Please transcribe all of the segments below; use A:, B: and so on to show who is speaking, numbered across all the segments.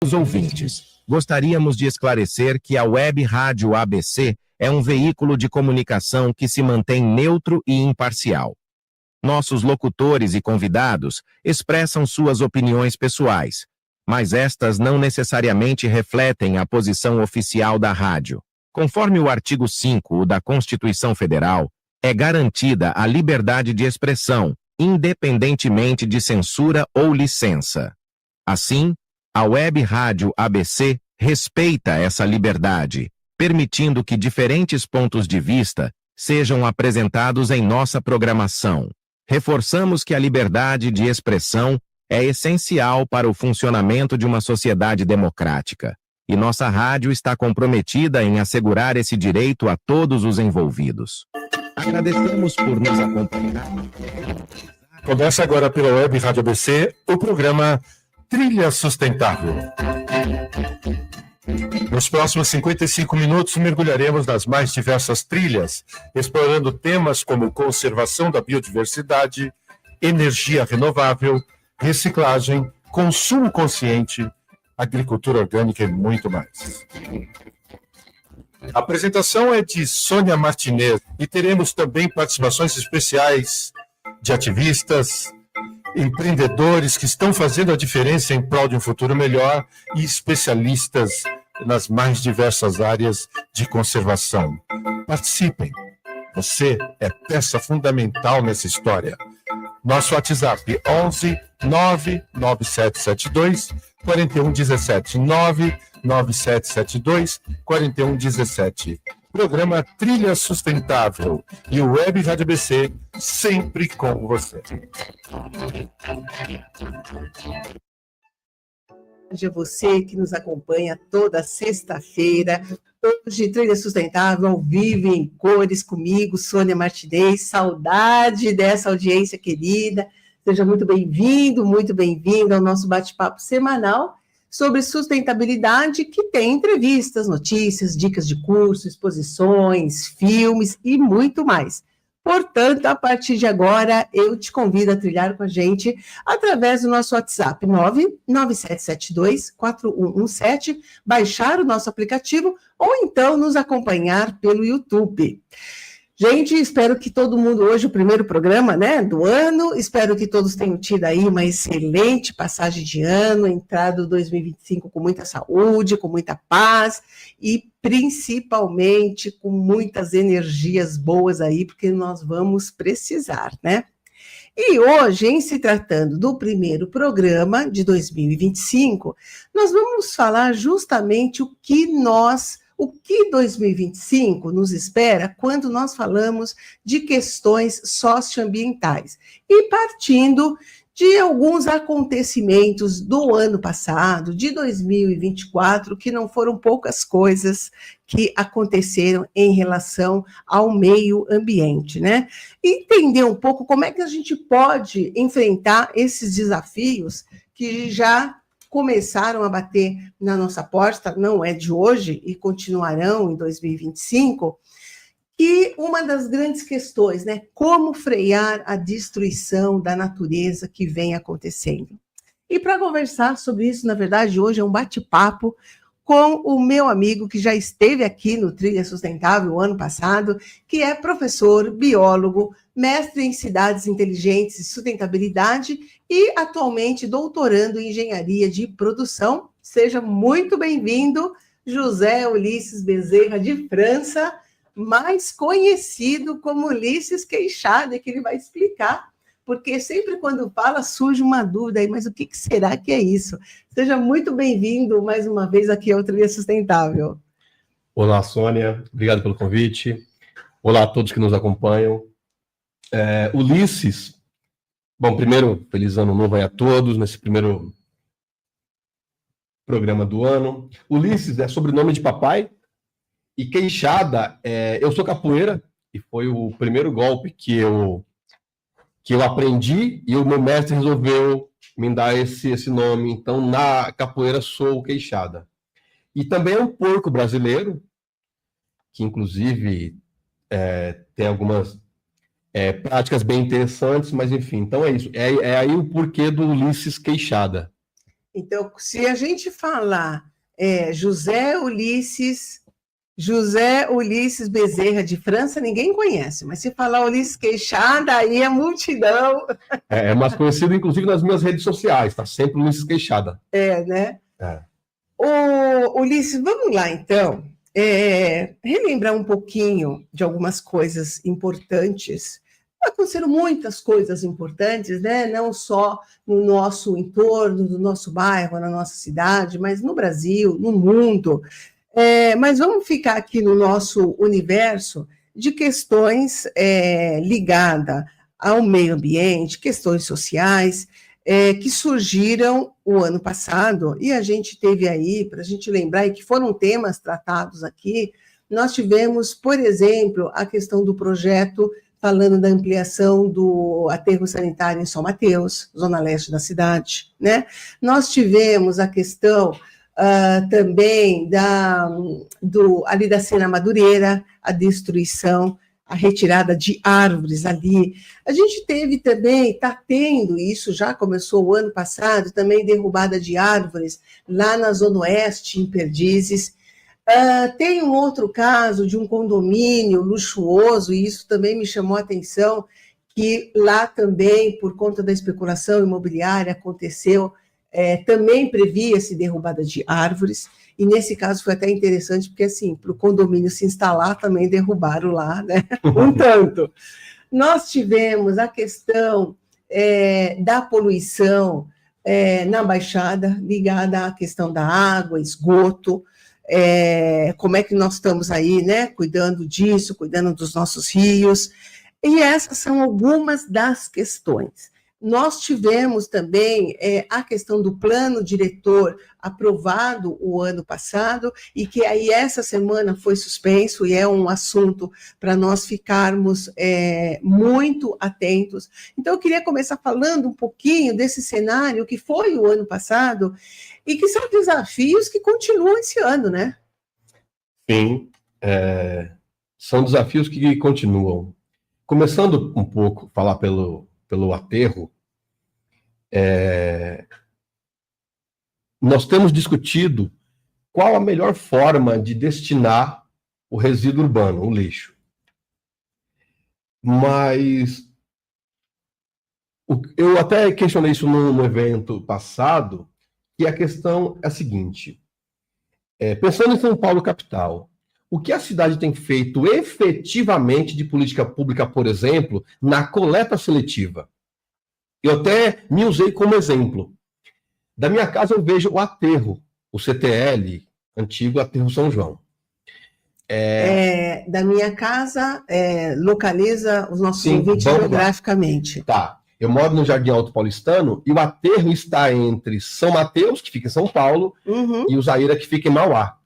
A: Os ouvintes, gostaríamos de esclarecer que a Web Rádio ABC é um veículo de comunicação que se mantém neutro e imparcial. Nossos locutores e convidados expressam suas opiniões pessoais, mas estas não necessariamente refletem a posição oficial da rádio. Conforme o artigo 5 da Constituição Federal, é garantida a liberdade de expressão, independentemente de censura ou licença. Assim, a Web Rádio ABC respeita essa liberdade, permitindo que diferentes pontos de vista sejam apresentados em nossa programação. Reforçamos que a liberdade de expressão é essencial para o funcionamento de uma sociedade democrática, e nossa rádio está comprometida em assegurar esse direito a todos os envolvidos. Agradecemos por nos acompanhar.
B: Começa agora pela Web Rádio ABC o programa Trilha Sustentável. Nos próximos 55 minutos, mergulharemos nas mais diversas trilhas, explorando temas como conservação da biodiversidade, energia renovável, reciclagem, consumo consciente, agricultura orgânica e muito mais. A apresentação é de Sônia Martinez e teremos também participações especiais de ativistas, empreendedores que estão fazendo a diferença em prol de um futuro melhor e especialistas nas mais diversas áreas de conservação. Participem! Você é peça fundamental nessa história. Nosso WhatsApp 11 99772 4117 99772 4117. Programa Trilha Sustentável e o Web Rádio ABC sempre com você.
C: A você que nos acompanha toda sexta-feira. Hoje, Trilha Sustentável, ao vivo, em cores, comigo, Sônia Martinez. Saudade dessa audiência querida. Seja muito bem-vindo ao nosso bate-papo semanal sobre sustentabilidade, que tem entrevistas, notícias, dicas de curso, exposições, filmes e muito mais. Portanto, a partir de agora, eu te convido a trilhar com a gente através do nosso WhatsApp 99772-4117, baixar o nosso aplicativo ou então nos acompanhar pelo YouTube. Gente, espero que todo mundo hoje, o primeiro programa, do ano, espero que todos tenham tido aí uma excelente passagem de ano, entrado 2025 com muita saúde, com muita paz e principalmente com muitas energias boas aí, porque nós vamos precisar, E hoje, em se tratando do primeiro programa de 2025, nós vamos falar justamente o que 2025 nos espera quando nós falamos de questões socioambientais. E partindo de alguns acontecimentos do ano passado, de 2024, que não foram poucas coisas que aconteceram em relação ao meio ambiente, Entender um pouco como é que a gente pode enfrentar esses desafios que já começaram a bater na nossa porta, não é de hoje, e continuarão em 2025, e uma das grandes questões, como frear a destruição da natureza que vem acontecendo. E para conversar sobre isso, na verdade, hoje é um bate-papo com o meu amigo que já esteve aqui no Trilha Sustentável ano passado, que é professor, biólogo, mestre em cidades inteligentes e sustentabilidade e atualmente doutorando em engenharia de produção. Seja muito bem-vindo, José Ulisses Bezerra de França, mais conhecido como Ulisses Queixada, que ele vai explicar, porque sempre quando fala surge uma dúvida aí, mas o que será que é isso? Seja muito bem-vindo mais uma vez aqui ao Trilha Sustentável.
D: Olá, Sônia, obrigado pelo convite. Olá a todos que nos acompanham. Ulisses, bom, primeiro, feliz ano novo aí a todos, nesse primeiro programa do ano. Ulisses é sobrenome de papai, e Queixada, eu sou capoeira, e foi o primeiro golpe que eu aprendi, e o meu mestre resolveu me dar esse nome. Então, na capoeira, sou o Queixada. E também é um porco brasileiro, que inclusive tem algumas práticas bem interessantes, mas enfim, então é isso. É aí o porquê do Ulisses Queixada.
C: Então, se a gente falar José Ulisses Bezerra de França, ninguém conhece, mas se falar Ulisses Queixada, aí é multidão.
D: É mais conhecido, inclusive, nas minhas redes sociais, tá sempre Ulisses Queixada.
C: Né?
D: É.
C: Ô, Ulisses, vamos lá, então, relembrar um pouquinho de algumas coisas importantes. Aconteceram muitas coisas importantes, né? Não só no nosso entorno, no nosso bairro, na nossa cidade, mas no Brasil, no mundo. Mas vamos ficar aqui no nosso universo de questões ligadas ao meio ambiente, questões sociais, que surgiram o ano passado, e a gente teve aí, para a gente lembrar, e que foram temas tratados aqui, nós tivemos, por exemplo, a questão do projeto falando da ampliação do aterro sanitário em São Mateus, zona leste da cidade, né? Nós tivemos a questão também ali da Sena Madureira, a destruição, a retirada de árvores ali. A gente teve também, está tendo, isso já começou o ano passado, também derrubada de árvores lá na Zona Oeste, em Perdizes. Tem um outro caso de um condomínio luxuoso, e isso também me chamou a atenção, que lá também, por conta da especulação imobiliária, aconteceu, também previa-se derrubada de árvores, e nesse caso foi até interessante, porque assim, para o condomínio se instalar, também derrubaram lá, né? Um tanto. Nós tivemos a questão da poluição na Baixada, ligada à questão da água, esgoto, como é que nós estamos aí, né, cuidando disso, cuidando dos nossos rios, e essas são algumas das questões. Nós tivemos também a questão do plano diretor aprovado o ano passado, e que aí essa semana foi suspenso, e é um assunto para nós ficarmos muito atentos. Então, eu queria começar falando um pouquinho desse cenário que foi o ano passado, e que são desafios que continuam esse ano, né?
D: Sim, são desafios que continuam. Começando um pouco, falar pelo aterro, nós temos discutido qual a melhor forma de destinar o resíduo urbano, o lixo. Mas eu até questionei isso no evento passado, e a questão é a seguinte, pensando em São Paulo capital, o que a cidade tem feito efetivamente de política pública, por exemplo, na coleta seletiva? Eu até me usei como exemplo. Da minha casa eu vejo o aterro, o CTL, antigo aterro São João.
C: Da minha casa, localiza os nossos ouvintes geograficamente.
D: Tá. Eu moro no Jardim Alto Paulistano e o aterro está entre São Mateus, que fica em São Paulo, e o Zaira, que fica em Mauá.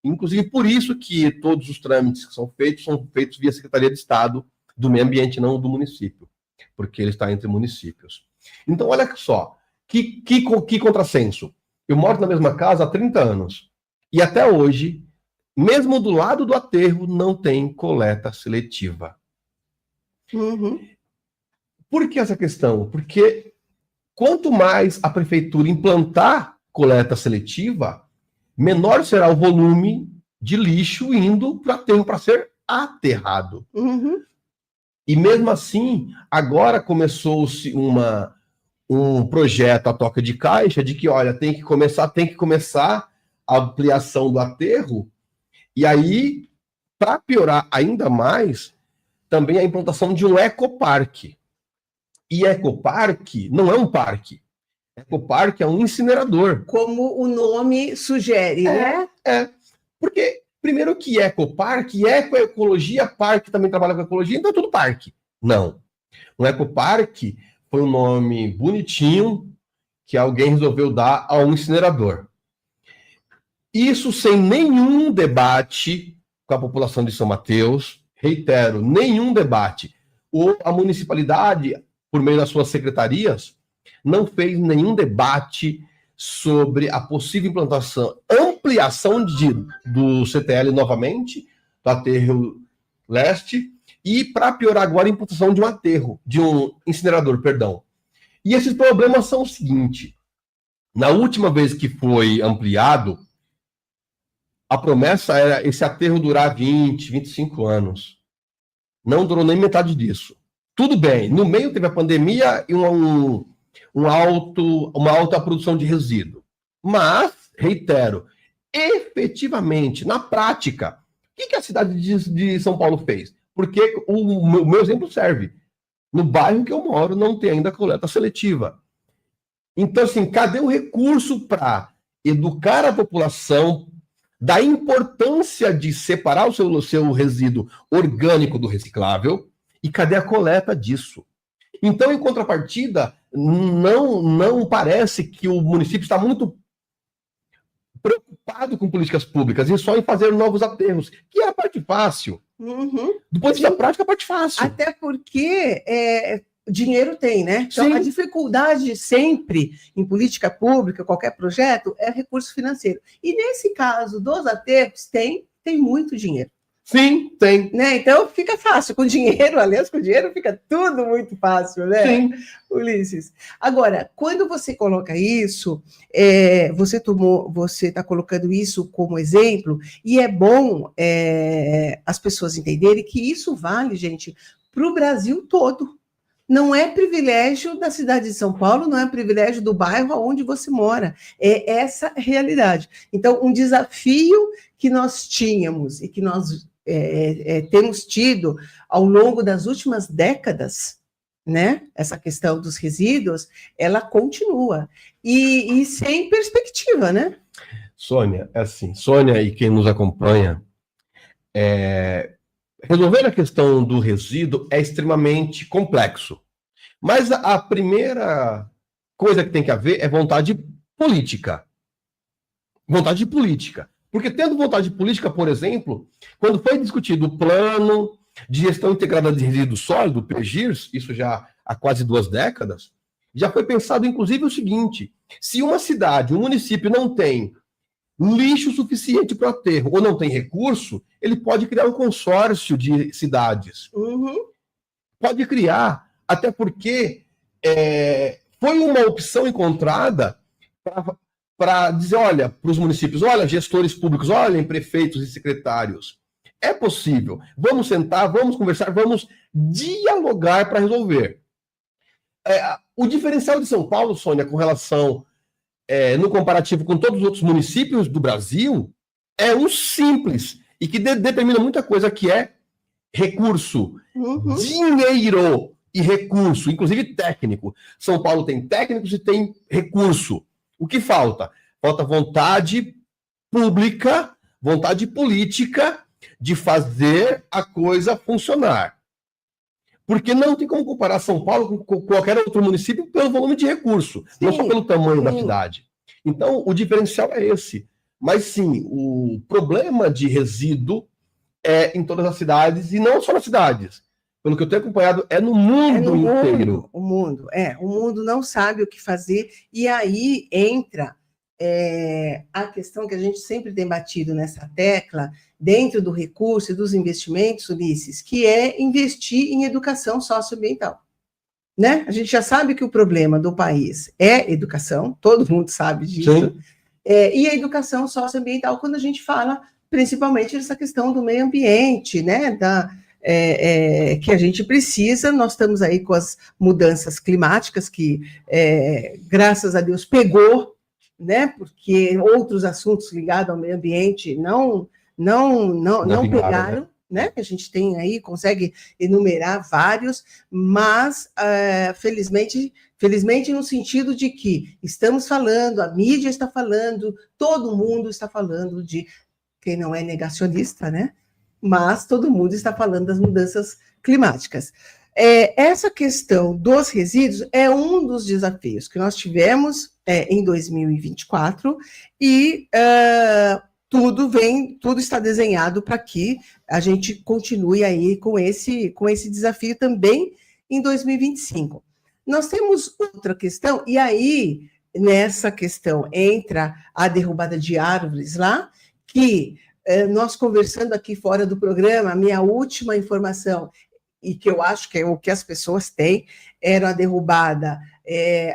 D: Inclusive, por isso que todos os trâmites que são feitos via Secretaria de Estado do Meio Ambiente, não do município, porque ele está entre municípios. Então, olha só, que contrassenso. Eu moro na mesma casa há 30 anos, e até hoje, mesmo do lado do aterro, não tem coleta seletiva. Por que essa questão? Porque quanto mais a prefeitura implantar coleta seletiva, menor será o volume de lixo indo para o aterro para ser aterrado. E mesmo assim, agora começou-se um projeto a toca de caixa de que, olha, tem que começar a ampliação do aterro, e aí, para piorar ainda mais, também a implantação de um ecoparque. E ecoparque não é um parque. Ecoparque é um incinerador.
C: Como o nome sugere, né?
D: Porque, primeiro que ecoparque, ecoecologia, parque também trabalha com ecologia, então é tudo parque. Não. Um ecoparque foi um nome bonitinho que alguém resolveu dar a um incinerador. Isso sem nenhum debate com a população de São Mateus, reitero, nenhum debate. Ou a municipalidade, por meio das suas secretarias, não fez nenhum debate sobre a possível implantação, ampliação do CTL novamente, do aterro leste, e, para piorar agora, a implantação de um incinerador, perdão. E esses problemas são o seguinte, Na última vez que foi ampliado, a promessa era esse aterro durar 20, 25 anos. Não durou nem metade disso. Tudo bem, no meio teve a pandemia e uma alta produção de resíduo. Mas, reitero, efetivamente, na prática, o que a cidade de São Paulo fez? Porque o meu exemplo serve. No bairro que eu moro não tem ainda coleta seletiva. Então, assim, cadê o recurso para educar a população da importância de separar o seu resíduo orgânico do reciclável? E cadê a coleta disso? Então, em contrapartida, não parece que o município está muito preocupado com políticas públicas e só em fazer novos aterros, que é a parte fácil.
C: Uhum.
D: Do ponto de vista prático, é a parte fácil.
C: Até porque dinheiro tem, né? Então,
D: Sim.
C: a dificuldade sempre em política pública, qualquer projeto, é recurso financeiro. E nesse caso dos aterros, tem muito dinheiro.
D: Sim, tem.
C: Né? Então, fica fácil. Com dinheiro, aliás, com dinheiro fica tudo muito fácil, né?
D: Sim.
C: Ulisses. Agora, quando você coloca isso, você está colocando isso como exemplo, e é bom as pessoas entenderem que isso vale, gente, para o Brasil todo. Não é privilégio da cidade de São Paulo, não é privilégio do bairro onde você mora. É essa a realidade. Então, um desafio que nós tínhamos e que nós temos tido ao longo das últimas décadas, né? Essa questão dos resíduos, ela continua. E sem perspectiva, né?
D: Sônia, Sônia e quem nos acompanha, resolver a questão do resíduo é extremamente complexo. Mas a primeira coisa que tem que haver é vontade política. Vontade política. Porque tendo vontade política, por exemplo, quando foi discutido o plano de gestão integrada de resíduo sólido, PGIRS, isso já há quase 2 décadas, já foi pensado, inclusive, o seguinte: se uma cidade, um município não tem lixo suficiente para o aterro ou não tem recurso, ele pode criar um consórcio de cidades.
C: Uhum.
D: Pode criar, até porque foi uma opção encontrada para dizer, olha, para os municípios, olha, gestores públicos, olhem, prefeitos e secretários, é possível, vamos sentar, vamos conversar, vamos dialogar para resolver. O diferencial de São Paulo, Sônia, com relação, no comparativo com todos os outros municípios do Brasil, é um simples, e que determina muita coisa, que é recurso, dinheiro e recurso, inclusive técnico. São Paulo tem técnicos e tem recurso. O que falta? Falta vontade pública, vontade política de fazer a coisa funcionar. Porque não tem como comparar São Paulo com qualquer outro município pelo volume de recurso, não só pelo tamanho da cidade. Então, o diferencial é esse. Mas, sim, o problema de resíduo é em todas as cidades, e não só nas cidades. Pelo que eu tenho acompanhado, é no mundo inteiro.
C: O mundo não sabe o que fazer, e aí entra a questão que a gente sempre tem batido nessa tecla, dentro do recurso e dos investimentos, Ulisses, que é investir em educação socioambiental. Né? A gente já sabe que o problema do país é educação, todo mundo sabe disso, e a educação socioambiental, quando a gente fala principalmente dessa questão do meio ambiente, né? Que a gente precisa. Nós estamos aí com as mudanças climáticas que, graças a Deus, pegou, né? Porque outros assuntos ligados ao meio ambiente não pegaram, né? A gente tem aí, consegue enumerar vários, mas felizmente no sentido de que estamos falando, a mídia está falando, todo mundo está falando de, quem não é negacionista, né? Mas todo mundo está falando das mudanças climáticas. Essa questão dos resíduos é um dos desafios que nós tivemos em 2024 e tudo está desenhado para que a gente continue aí com esse desafio também em 2025. Nós temos outra questão, e aí nessa questão entra a derrubada de árvores lá, que nós conversando aqui fora do programa, a minha última informação, e que eu acho que é o que as pessoas têm, era a derrubada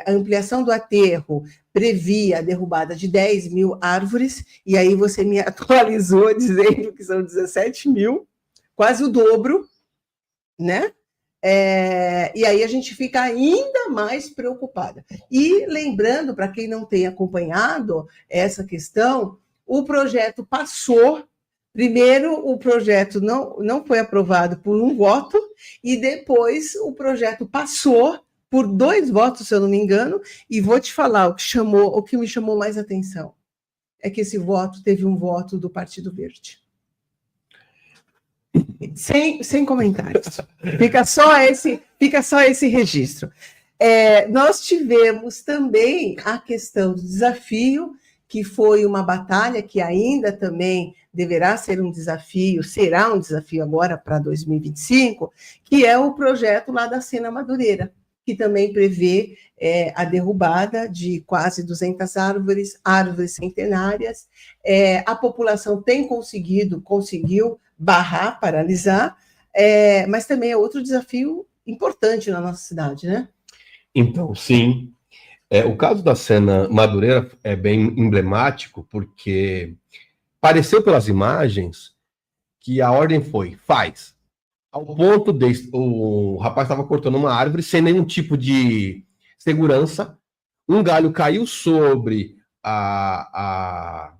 C: a ampliação do aterro previa a derrubada de 10 mil árvores, e aí você me atualizou dizendo que são 17 mil, quase o dobro, né? E aí a gente fica ainda mais preocupada. E lembrando, para quem não tem acompanhado essa questão, o projeto passou. Primeiro, o projeto não foi aprovado por um voto, e depois o projeto passou por 2 votos, se eu não me engano, e vou te falar, o que me chamou mais atenção é que esse voto teve um voto do Partido Verde. Sem comentários. Fica só esse registro. Nós tivemos também a questão do desafio, que foi uma batalha que ainda também deverá ser um desafio, será um desafio agora para 2025, que é o projeto lá da Sena Madureira, que também prevê a derrubada de quase 200 árvores centenárias. A população conseguiu barrar, paralisar, mas também é outro desafio importante na nossa cidade, né?
D: Então, sim. O caso da Sena Madureira é bem emblemático, porque pareceu pelas imagens que a ordem foi, faz. Ao ponto de o rapaz estava cortando uma árvore sem nenhum tipo de segurança, um galho caiu sobre as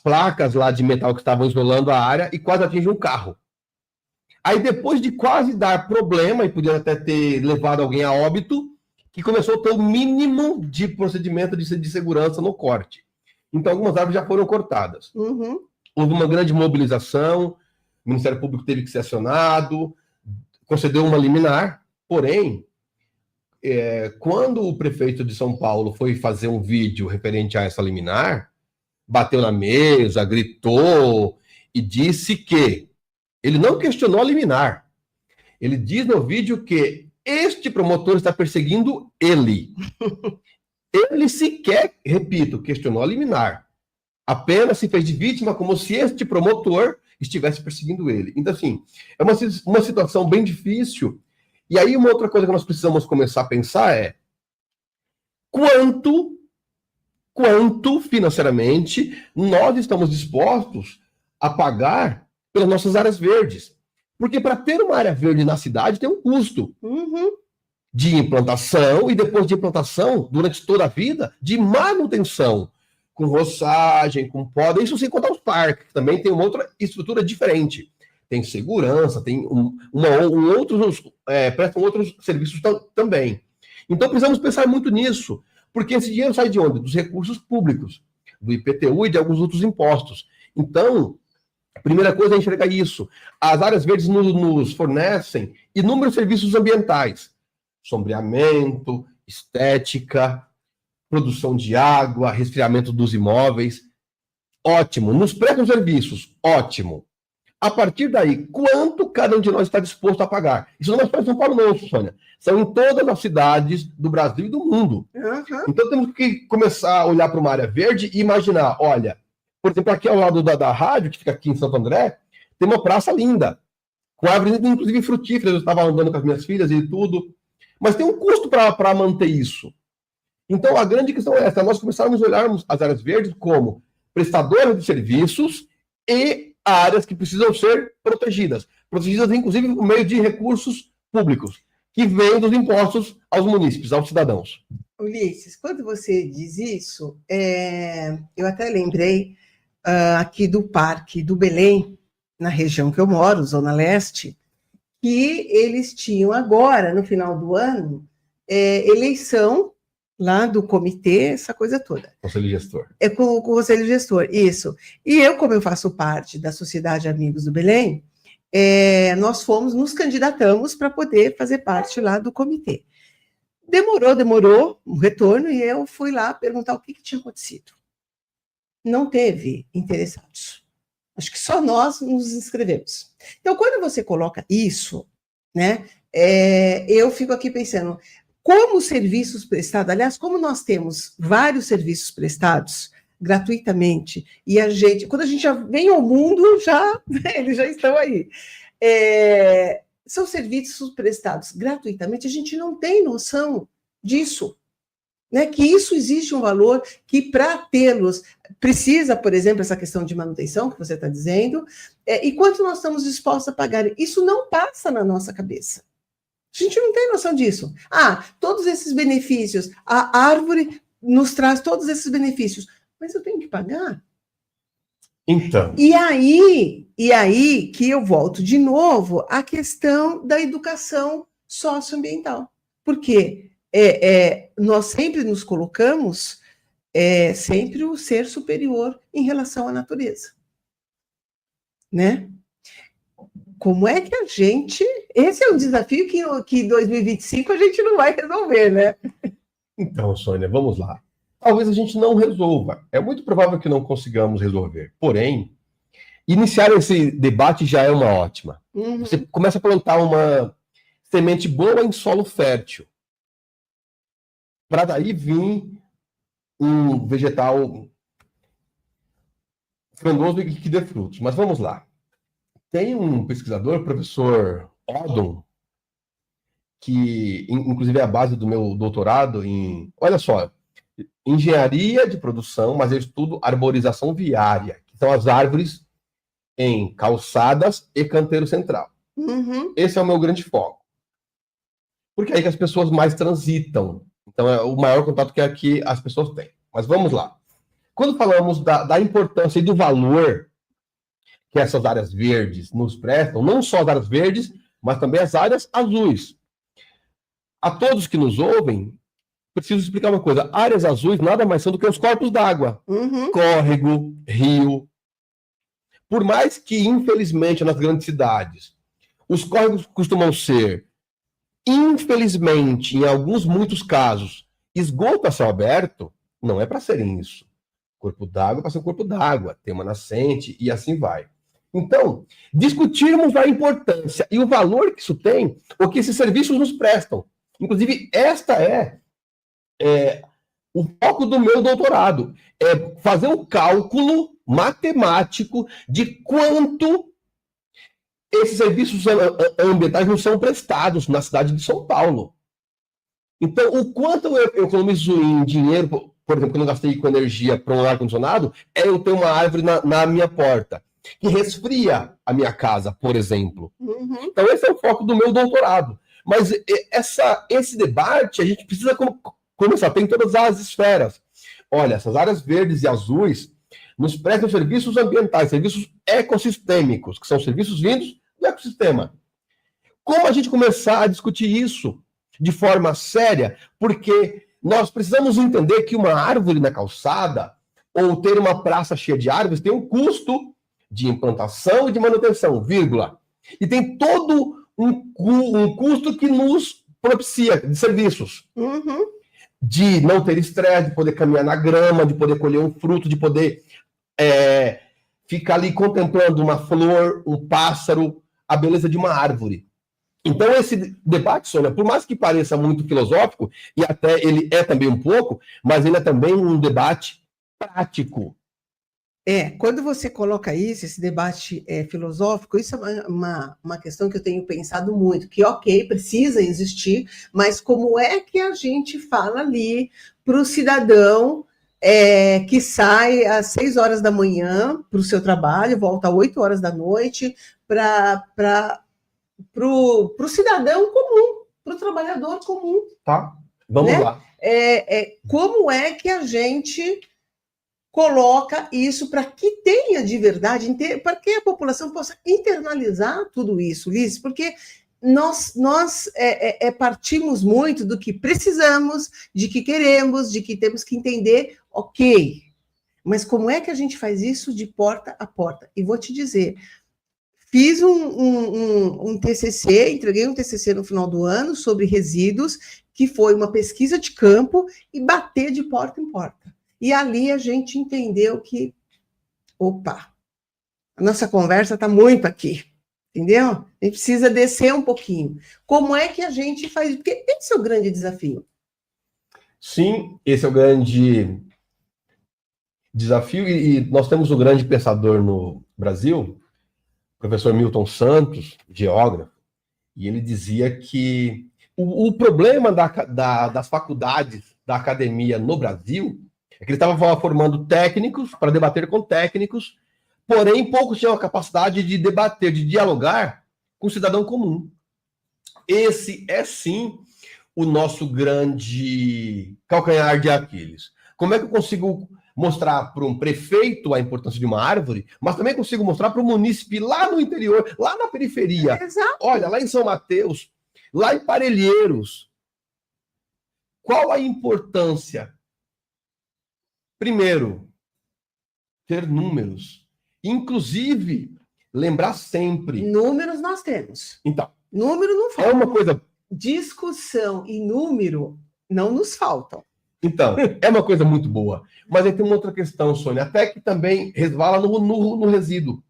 D: placas lá de metal que estavam isolando a área e quase atingiu um carro. Aí depois de quase dar problema, e podia até ter levado alguém a óbito, que começou a ter o mínimo de procedimento de segurança no corte. Então algumas árvores já foram cortadas.
C: Uhum.
D: Houve uma grande mobilização, o Ministério Público teve que ser acionado, concedeu uma liminar, porém, quando o prefeito de São Paulo foi fazer um vídeo referente a essa liminar, bateu na mesa, gritou e disse que ele não questionou a liminar. Ele diz no vídeo que este promotor está perseguindo ele. Ele sequer, repito, questionou a liminar. Apenas se fez de vítima como se este promotor estivesse perseguindo ele. Então, assim, é uma situação bem difícil. E aí, uma outra coisa que nós precisamos começar a pensar é quanto financeiramente nós estamos dispostos a pagar pelas nossas áreas verdes. Porque para ter uma área verde na cidade tem um custo de implantação e depois de implantação, durante toda a vida, de manutenção, com roçagem, com poda, isso sem contar os parques, que também tem uma outra estrutura diferente. Tem segurança, tem prestam outros serviços também. Então precisamos pensar muito nisso, porque esse dinheiro sai de onde? Dos recursos públicos, do IPTU e de alguns outros impostos. Então, a primeira coisa é enxergar isso. As áreas verdes nos fornecem inúmeros serviços ambientais. Sombreamento, estética, produção de água, resfriamento dos imóveis. Ótimo. Nos prestam serviços. Ótimo. A partir daí, quanto cada um de nós está disposto a pagar? Isso não é só em São Paulo, não, Sônia. São em todas as cidades do Brasil e do mundo.
C: Uhum.
D: Então, temos que começar a olhar para uma área verde e imaginar, olha, por exemplo, aqui ao lado da rádio, que fica aqui em Santo André, tem uma praça linda, com árvores, inclusive frutíferas. Eu estava andando com as minhas filhas e tudo. Mas tem um custo para manter isso. Então, a grande questão é essa, nós começarmos a olharmos as áreas verdes como prestadoras de serviços e áreas que precisam ser protegidas. Protegidas, inclusive, por meio de recursos públicos, que vêm dos impostos aos munícipes, aos cidadãos.
C: Ulisses, quando você diz isso, eu até lembrei aqui do Parque do Belém, na região que eu moro, Zona Leste, que eles tinham agora, no final do ano, eleição lá do comitê, essa coisa toda.
D: Conselho gestor.
C: Com o Conselho Gestor, isso. E eu, como eu faço parte da Sociedade Amigos do Belém, nós nos candidatamos para poder fazer parte lá do comitê. Demorou o retorno, e eu fui lá perguntar o que tinha acontecido. Não teve interessados. Acho que só nós nos inscrevemos. Então, quando você coloca isso, né, eu fico aqui pensando, como serviços prestados, aliás, como nós temos vários serviços prestados gratuitamente, e quando a gente já vem ao mundo, eles já estão aí. São serviços prestados gratuitamente, a gente não tem noção disso. Né, que isso existe um valor que, para tê-los, precisa, por exemplo, essa questão de manutenção que você está dizendo, e quanto nós estamos dispostos a pagar. Isso não passa na nossa cabeça. A gente não tem noção disso. Todos esses benefícios, a árvore nos traz todos esses benefícios, mas eu tenho que pagar?
B: Então.
C: E aí que eu volto de novo à questão da educação socioambiental. Por quê? Nós sempre nos colocamos sempre o ser superior em relação à natureza, né? Como é que a gente... Esse é um desafio que em 2025 a gente não vai resolver, né?
D: Então, Sônia, vamos lá. Talvez a gente não resolva. É muito provável que não consigamos resolver. Porém, iniciar esse debate já é uma ótima.
C: Uhum.
D: Você começa a plantar uma semente boa em solo fértil, para daí vir um vegetal frondoso e que dê frutos. Mas vamos lá. Tem um pesquisador, o professor Odom, que inclusive é a base do meu doutorado em, olha só, engenharia de produção, mas eu estudo arborização viária, que são as árvores em calçadas e canteiro central.
C: Uhum.
D: Esse é o meu grande foco. Porque é aí que as pessoas mais transitam. Então, é o maior contato que aqui as pessoas têm. Mas vamos lá. Quando falamos da importância e do valor que essas áreas verdes nos prestam, não só as áreas verdes, mas também as áreas azuis. A todos que nos ouvem, preciso explicar uma coisa. Áreas azuis nada mais são do que os corpos d'água.
C: Uhum.
D: Córrego, rio. Por mais que, infelizmente, nas grandes cidades, os córregos costumam ser, infelizmente, em muitos casos, esgoto a céu aberto, não é para serem isso. Corpo d'água para ser um corpo d'água, tem uma nascente e assim vai. Então, discutirmos a importância e o valor que isso tem, o que esses serviços nos prestam. Inclusive, esta é o foco do meu doutorado, é fazer um cálculo matemático de quanto esses serviços ambientais não são prestados na cidade de São Paulo. Então, o quanto eu economizo em dinheiro, por exemplo, que eu não gastei com energia para um ar-condicionado, é eu ter uma árvore na minha porta, que resfria a minha casa, por exemplo.
C: Uhum.
D: Então, esse é o foco do meu doutorado. Mas esse debate a gente precisa começar a ter em todas as esferas. Olha, essas áreas verdes e azuis nos prestam serviços ambientais, serviços ecossistêmicos, que são serviços vindos do ecossistema. Como a gente começar a discutir isso de forma séria? Porque nós precisamos entender que uma árvore na calçada ou ter uma praça cheia de árvores tem um custo de implantação e de manutenção, vírgula. E tem todo um custo que nos propicia de serviços.
C: Uhum.
D: De não ter estresse, de poder caminhar na grama, de poder colher um fruto, de poder ficar ali contemplando uma flor, um pássaro, a beleza de uma árvore. Então, esse debate, Sônia, por mais que pareça muito filosófico, e até ele é também um pouco, mas ele é também um debate prático.
C: Quando você coloca isso, esse debate filosófico, isso é uma questão que eu tenho pensado muito, que ok, precisa existir, mas como é que a gente fala ali para o cidadão que sai às 6 horas da manhã para o seu trabalho, volta às 8 horas da noite, para o cidadão comum, para o trabalhador comum.
D: Tá? Vamos lá.
C: Como é que a gente coloca isso para que tenha de verdade, para que a população possa internalizar tudo isso, Liz? Porque nós partimos muito do que precisamos, de que queremos, de que temos que entender, ok, mas como é que a gente faz isso de porta a porta? E vou te dizer, fiz um TCC, entreguei um TCC no final do ano sobre resíduos, que foi uma pesquisa de campo e bater de porta em porta. E ali a gente entendeu que, opa, a nossa conversa está muito aqui, entendeu? A gente precisa descer um pouquinho. Como é que a gente faz? Porque esse é o grande desafio.
D: Sim, esse é o grande desafio, e nós temos um grande pensador no Brasil, o professor Milton Santos, geógrafo, e ele dizia que O problema das faculdades, da academia no Brasil, é que eles estavam formando técnicos para debater com técnicos, porém poucos tinham a capacidade de debater, de dialogar com o cidadão comum. Esse é, sim, o nosso grande calcanhar de Aquiles. Como é que eu consigo mostrar para um prefeito a importância de uma árvore, mas também consigo mostrar para um munícipe lá no interior, lá na periferia?
C: Exato.
D: Olha, lá em São Mateus, lá em Parelheiros, qual a importância? Primeiro, ter números. Inclusive, lembrar sempre.
C: Números nós temos.
D: Então,
C: Número não falta.
D: é uma coisa.
C: Discussão e número não nos faltam.
D: Então, é uma coisa muito boa. Mas aí tem uma outra questão, Sônia, até que também resvala no resíduo.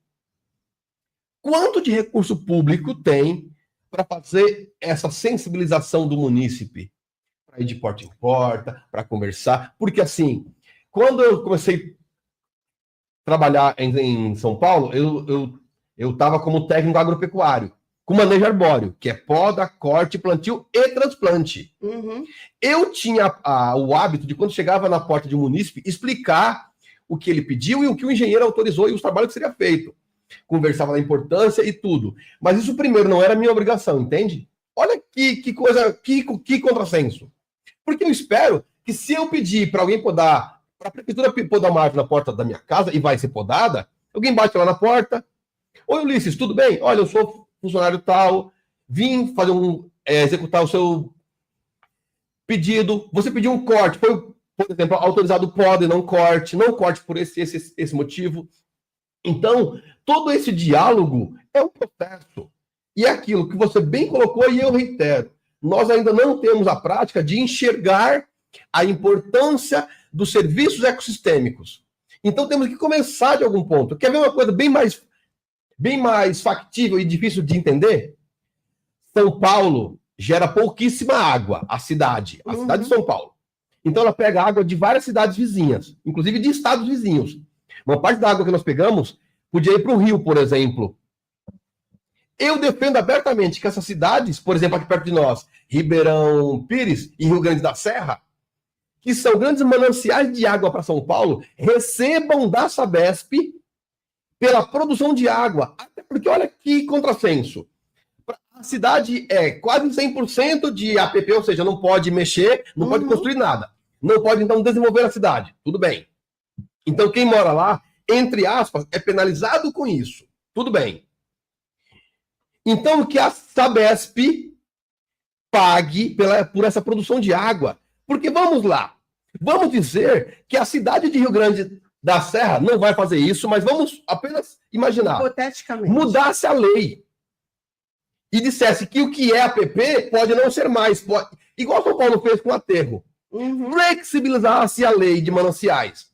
D: Quanto de recurso público tem para fazer essa sensibilização do munícipe? Para ir de porta em porta, para conversar. Porque, assim, quando eu comecei a trabalhar em São Paulo, eu estava como técnico agropecuário, com manejo arbóreo, que é poda, corte, plantio e transplante.
C: Uhum.
D: Eu tinha o hábito de, quando chegava na porta de um munícipe, explicar o que ele pediu e o que o engenheiro autorizou e os trabalhos que seria feito. Conversava da importância e tudo. Mas isso, primeiro, não era minha obrigação, entende? Olha que coisa, que contrassenso. Porque eu espero que, se eu pedir para alguém podar, para a prefeitura podar uma árvore na porta da minha casa e vai ser podada, alguém bate lá na porta. Oi, Ulisses, tudo bem? Olha, eu sou funcionário tal, vim fazer executar o seu pedido. Você pediu um corte, foi, por exemplo, autorizado poda e não corte por esse motivo. Então, todo esse diálogo é um processo. E é aquilo que você bem colocou, e eu reitero, nós ainda não temos a prática de enxergar a importância dos serviços ecossistêmicos. Então, temos que começar de algum ponto. Quer ver uma coisa bem mais factível e difícil de entender? São Paulo gera pouquíssima água, a cidade de São Paulo. Então, ela pega água de várias cidades vizinhas, inclusive de estados vizinhos. Uma parte da água que nós pegamos podia ir para o Rio, por exemplo. Eu defendo abertamente que essas cidades, por exemplo, aqui perto de nós, Ribeirão Pires e Rio Grande da Serra, que são grandes mananciais de água para São Paulo, recebam da Sabesp pela produção de água. Até porque, olha que contrassenso. A cidade é quase 100% de APP, ou seja, não pode mexer, não pode construir nada. Não pode, então, desenvolver a cidade. Tudo bem. Então, quem mora lá, entre aspas, é penalizado com isso. Tudo bem. Então, que a Sabesp pague por essa produção de água. Porque, vamos lá, vamos dizer que a cidade de Rio Grande da Serra não vai fazer isso, mas vamos apenas imaginar.
C: Hipoteticamente.
D: Mudasse a lei e dissesse que o que é APP pode não ser mais. Igual São Paulo fez com o aterro. Flexibilizasse a lei de mananciais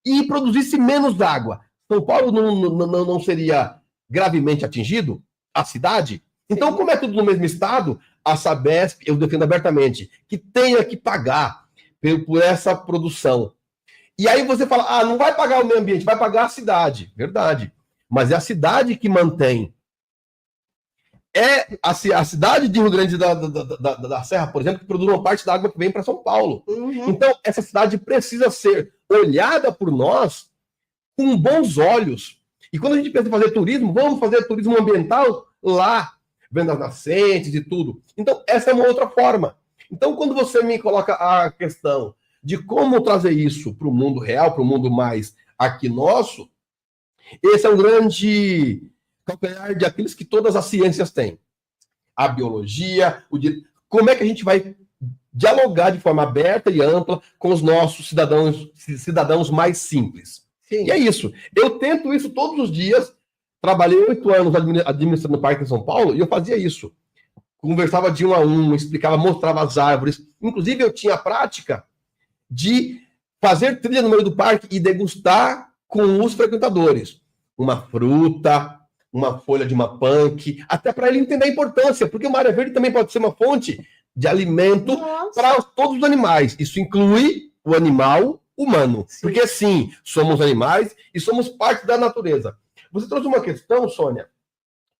D: e produzisse menos água. São Paulo não seria gravemente atingido? A cidade? Então, como é tudo no mesmo estado, a Sabesp, eu defendo abertamente, que tenha que pagar por essa produção. E aí você fala, não vai pagar o meio ambiente, vai pagar a cidade. Verdade. Mas é a cidade que mantém. É a cidade de Rio Grande da Serra, por exemplo, que produz uma parte da água que vem para São Paulo. Então, essa cidade precisa ser olhada por nós com bons olhos. E quando a gente pensa em fazer turismo, vamos fazer turismo ambiental lá, vendo as nascentes e tudo. Então, essa é uma outra forma. Então, quando você me coloca a questão de como trazer isso para o mundo real, para o mundo mais aqui nosso, esse é um grande calcanhar de Aquiles que todas as ciências têm. A biologia, como é que a gente vai dialogar de forma aberta e ampla com os nossos cidadãos mais simples. Sim. E é isso. Eu tento isso todos os dias. Trabalhei 8 anos administrando o Parque em São Paulo e eu fazia isso. Conversava de um a um, explicava, mostrava as árvores. Inclusive, eu tinha a prática de fazer trilha no meio do parque e degustar com os frequentadores. Uma fruta, uma folha de uma punk, até para ele entender a importância, porque uma área verde também pode ser uma fonte de alimento para todos os animais. Isso inclui o animal humano. Sim. Porque, sim, somos animais e somos parte da natureza. Você trouxe uma questão, Sônia,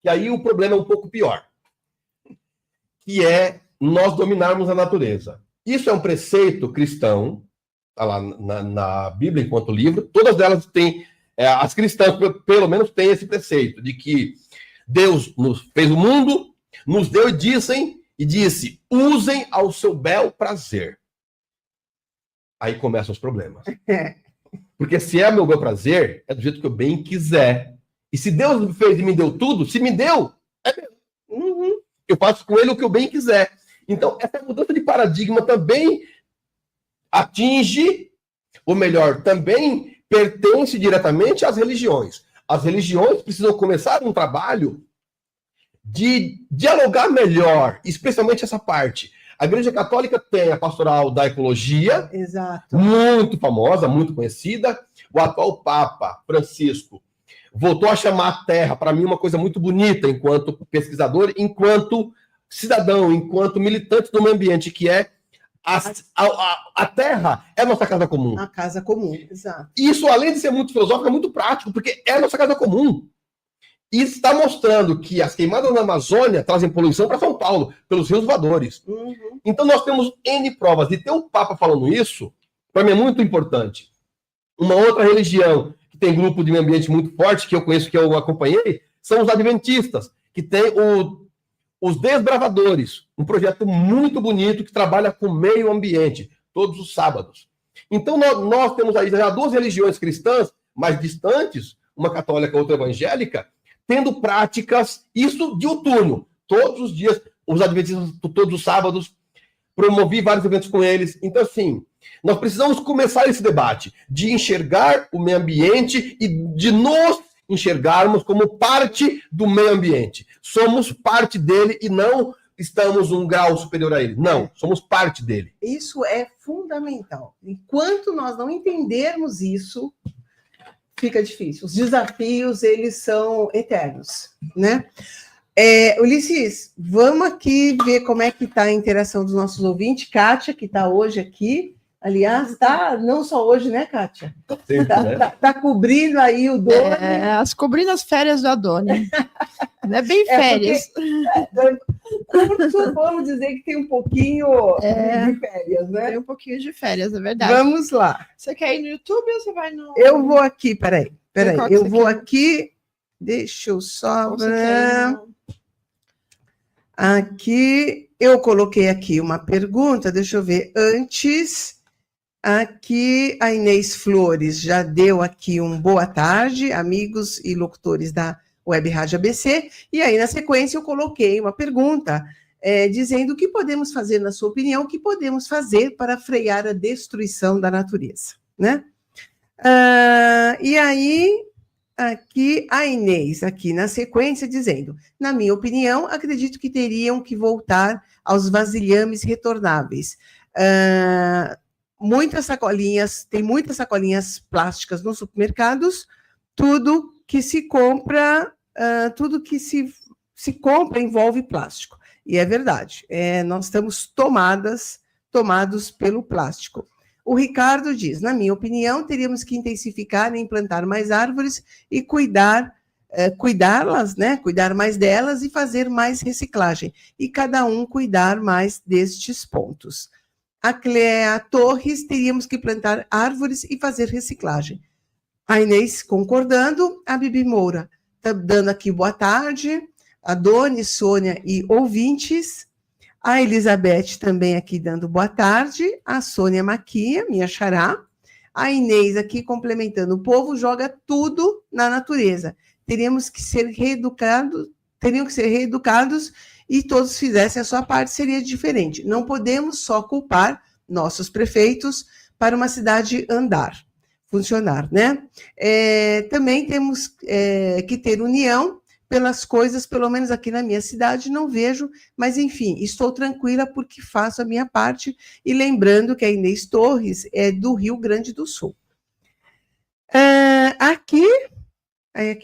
D: que aí o problema é um pouco pior. Que é nós dominarmos a natureza. Isso é um preceito cristão, está lá na Bíblia enquanto livro, todas elas têm, as cristãs pelo menos têm esse preceito, de que Deus nos fez o mundo, nos deu e disse, usem ao seu bel prazer. Aí começam os problemas. Porque se é meu bel prazer, é do jeito que eu bem quiser. E se Deus me fez e me deu tudo, se me deu, é meu. Eu faço com ele o que eu bem quiser. Então, essa mudança de paradigma também atinge, ou melhor, também pertence diretamente às religiões. As religiões precisam começar um trabalho de dialogar melhor, especialmente essa parte. A Igreja Católica tem a pastoral da ecologia,
C: exato,
D: muito famosa, muito conhecida. O atual Papa Francisco voltou a chamar a Terra, para mim, uma coisa muito bonita, enquanto pesquisador, enquanto cidadão, enquanto militante do meio ambiente, que é a Terra é a nossa casa comum.
C: A casa comum, exato.
D: Isso, além de ser muito filosófico, é muito prático, porque é a nossa casa comum. E está mostrando que as queimadas na Amazônia trazem poluição para São Paulo, pelos rios voadores. Então nós temos N provas. E ter o Papa falando isso, para mim é muito importante. Uma outra religião que tem grupo de meio ambiente muito forte, que eu conheço, que eu acompanhei, são os adventistas, que tem os Desbravadores, um projeto muito bonito que trabalha com o meio ambiente, todos os sábados. Então nós temos aí já duas religiões cristãs mais distantes, uma católica e outra evangélica, tendo práticas, isso diuturno, todos os dias, os adventistas todos os sábados, promovi vários eventos com eles. Então, assim, nós precisamos começar esse debate de enxergar o meio ambiente e de nos enxergarmos como parte do meio ambiente. Somos parte dele e não estamos um grau superior a ele. Não, somos parte dele.
C: Isso é fundamental. Enquanto nós não entendermos isso, fica difícil. Os desafios, eles são eternos, né? Ulisses, vamos aqui ver como é que está a interação dos nossos ouvintes. Kátia, que está hoje aqui. Aliás, tá, não só hoje, né, Kátia? Tá cobrindo aí o Doni.
E: Cobrindo as férias do Adoni. Não é bem férias.
C: Curto, vamos dizer que tem um pouquinho de férias, né?
E: Tem um pouquinho de férias, é verdade.
C: Vamos lá.
E: Você quer ir no YouTube ou você vai no...
C: Eu vou aqui, peraí. Eu vou aqui, deixa eu só... Aqui, eu coloquei aqui uma pergunta, deixa eu ver, antes... Aqui a Inês Flores já deu aqui um boa tarde, amigos e locutores da Web Rádio ABC, e aí na sequência eu coloquei uma pergunta dizendo o que podemos fazer, na sua opinião, o que podemos fazer para frear a destruição da natureza, né? E aí, aqui a Inês, aqui na sequência, dizendo, na minha opinião, acredito que teriam que voltar aos vasilhames retornáveis. Tem muitas sacolinhas plásticas nos supermercados, tudo que se compra envolve plástico. E é verdade, nós estamos tomados pelo plástico. O Ricardo diz, na minha opinião, teríamos que intensificar e implantar mais árvores e cuidá-las, né? Cuidar mais delas e fazer mais reciclagem. E cada um cuidar mais destes pontos. A Clea Torres, teríamos que plantar árvores e fazer reciclagem. A Inês concordando, a Bibi Moura está dando aqui boa tarde, a Doni, Sônia e ouvintes, a Elizabeth também aqui dando boa tarde, a Sônia Maquia, minha xará, a Inês aqui complementando, o povo joga tudo na natureza, teriam que ser reeducados e todos fizessem a sua parte, seria diferente. Não podemos só culpar nossos prefeitos para uma cidade funcionar, né? Também temos que ter união pelas coisas, pelo menos aqui na minha cidade, não vejo, mas enfim, estou tranquila porque faço a minha parte, e lembrando que a Inês Torres é do Rio Grande do Sul. Aqui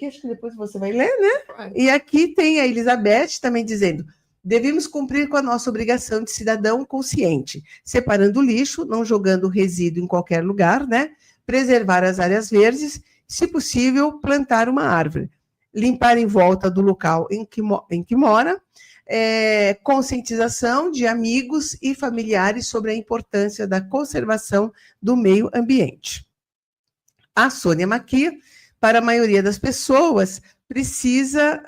C: acho que depois você vai ler, né? E aqui tem a Elizabeth também dizendo, devemos cumprir com a nossa obrigação de cidadão consciente, separando o lixo, não jogando resíduo em qualquer lugar, né? Preservar as áreas verdes, se possível, plantar uma árvore, limpar em volta do local em que mora, conscientização de amigos e familiares sobre a importância da conservação do meio ambiente. A Sônia Maqui, para a maioria das pessoas, precisa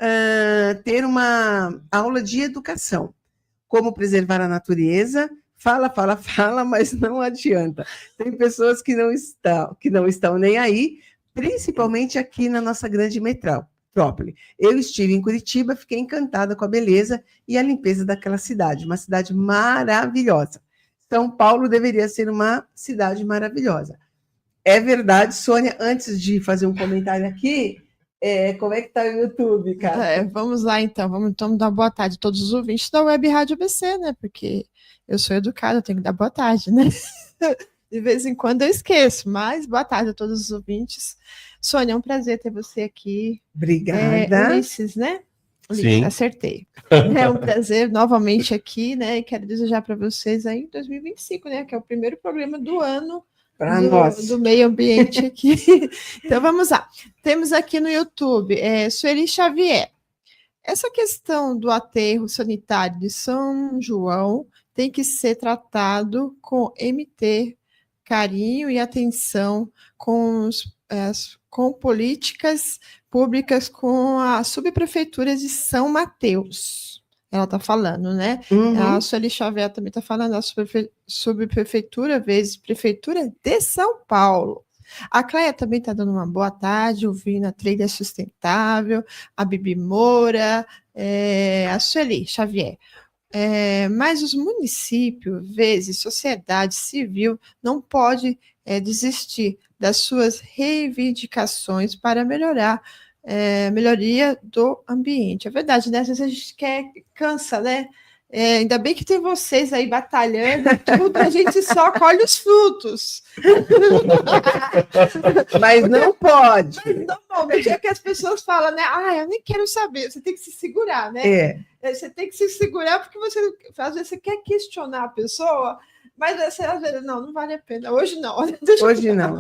C: ter uma aula de educação. Como preservar a natureza, fala, mas não adianta. Tem pessoas que não estão nem aí, principalmente aqui na nossa grande metrópole. Eu estive em Curitiba, fiquei encantada com a beleza e a limpeza daquela cidade, uma cidade maravilhosa. São Paulo deveria ser uma cidade maravilhosa. É verdade, Sônia, antes de fazer um comentário aqui, como é que está o YouTube, cara?
E: Vamos lá, então. Vamos dar boa tarde a todos os ouvintes da Web Rádio ABC, né? Porque eu sou educada, eu tenho que dar boa tarde, né? De vez em quando eu esqueço, mas boa tarde a todos os ouvintes. Sônia, é um prazer ter você aqui.
C: Obrigada.
E: Ulisses, né? Ulisses,
B: Sim.
E: Acertei. É um prazer novamente aqui, né? E quero desejar para vocês aí em 2025, né? Que é o primeiro programa do ano do meio ambiente aqui. Então vamos lá. Temos aqui no YouTube Sueli Xavier. Essa questão do aterro sanitário de São João tem que ser tratado com MT, carinho e atenção, com políticas públicas, com a subprefeitura de São Mateus. Ela está falando, né?
C: Uhum.
E: A Sueli Xavier também está falando da subprefeitura vezes prefeitura de São Paulo. A Cléia também está dando uma boa tarde, ouvindo a Trilha Sustentável, a Bibi Moura, a Sueli Xavier. Mas os municípios, vezes sociedade civil, não pode desistir das suas reivindicações para melhoria do ambiente. É verdade, né? Às vezes a gente cansa, né? Ainda bem que tem vocês aí batalhando, tudo, a gente só colhe os frutos.
C: Mas não pode.
E: Mas normalmente é que as pessoas falam, né? Eu nem quero saber, você tem que se segurar, né? Você tem que se segurar porque às vezes você quer questionar a pessoa, mas você às vezes, não vale a pena. Hoje não.
C: Hoje não.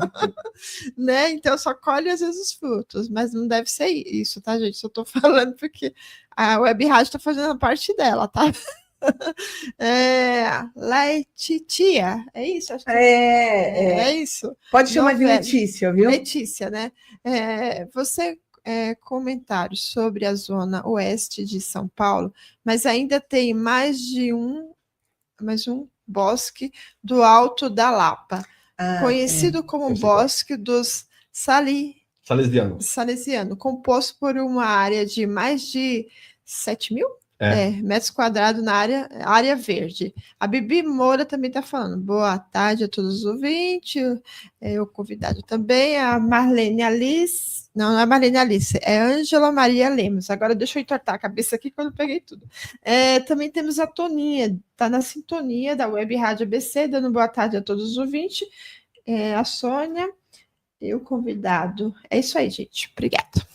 E: Né? Então só colhe às vezes os frutos, mas não deve ser isso, tá, gente? Só estou falando porque a Web Rádio está fazendo a parte dela, tá? Letitia, é isso? Acho que é isso.
C: Pode chamar de Letícia, viu?
E: Letícia, né? Você comentários sobre a zona oeste de São Paulo, mas ainda tem mais um bosque do Alto da Lapa, conhecido como Bosque dos Salesiano, composto por uma área de mais de 7.000 metros quadrados na área verde. A Bibi Moura também está falando. Boa tarde a todos os ouvintes. O convidado também, a Marlene Alice. Não é Marlene Alice, é Ângela Maria Lemos. Agora deixa eu entortar a cabeça aqui quando eu peguei tudo. Também temos a Toninha, está na sintonia da Web Rádio ABC, dando boa tarde a todos os ouvintes. A Sônia e o convidado. É isso aí, gente. Obrigada.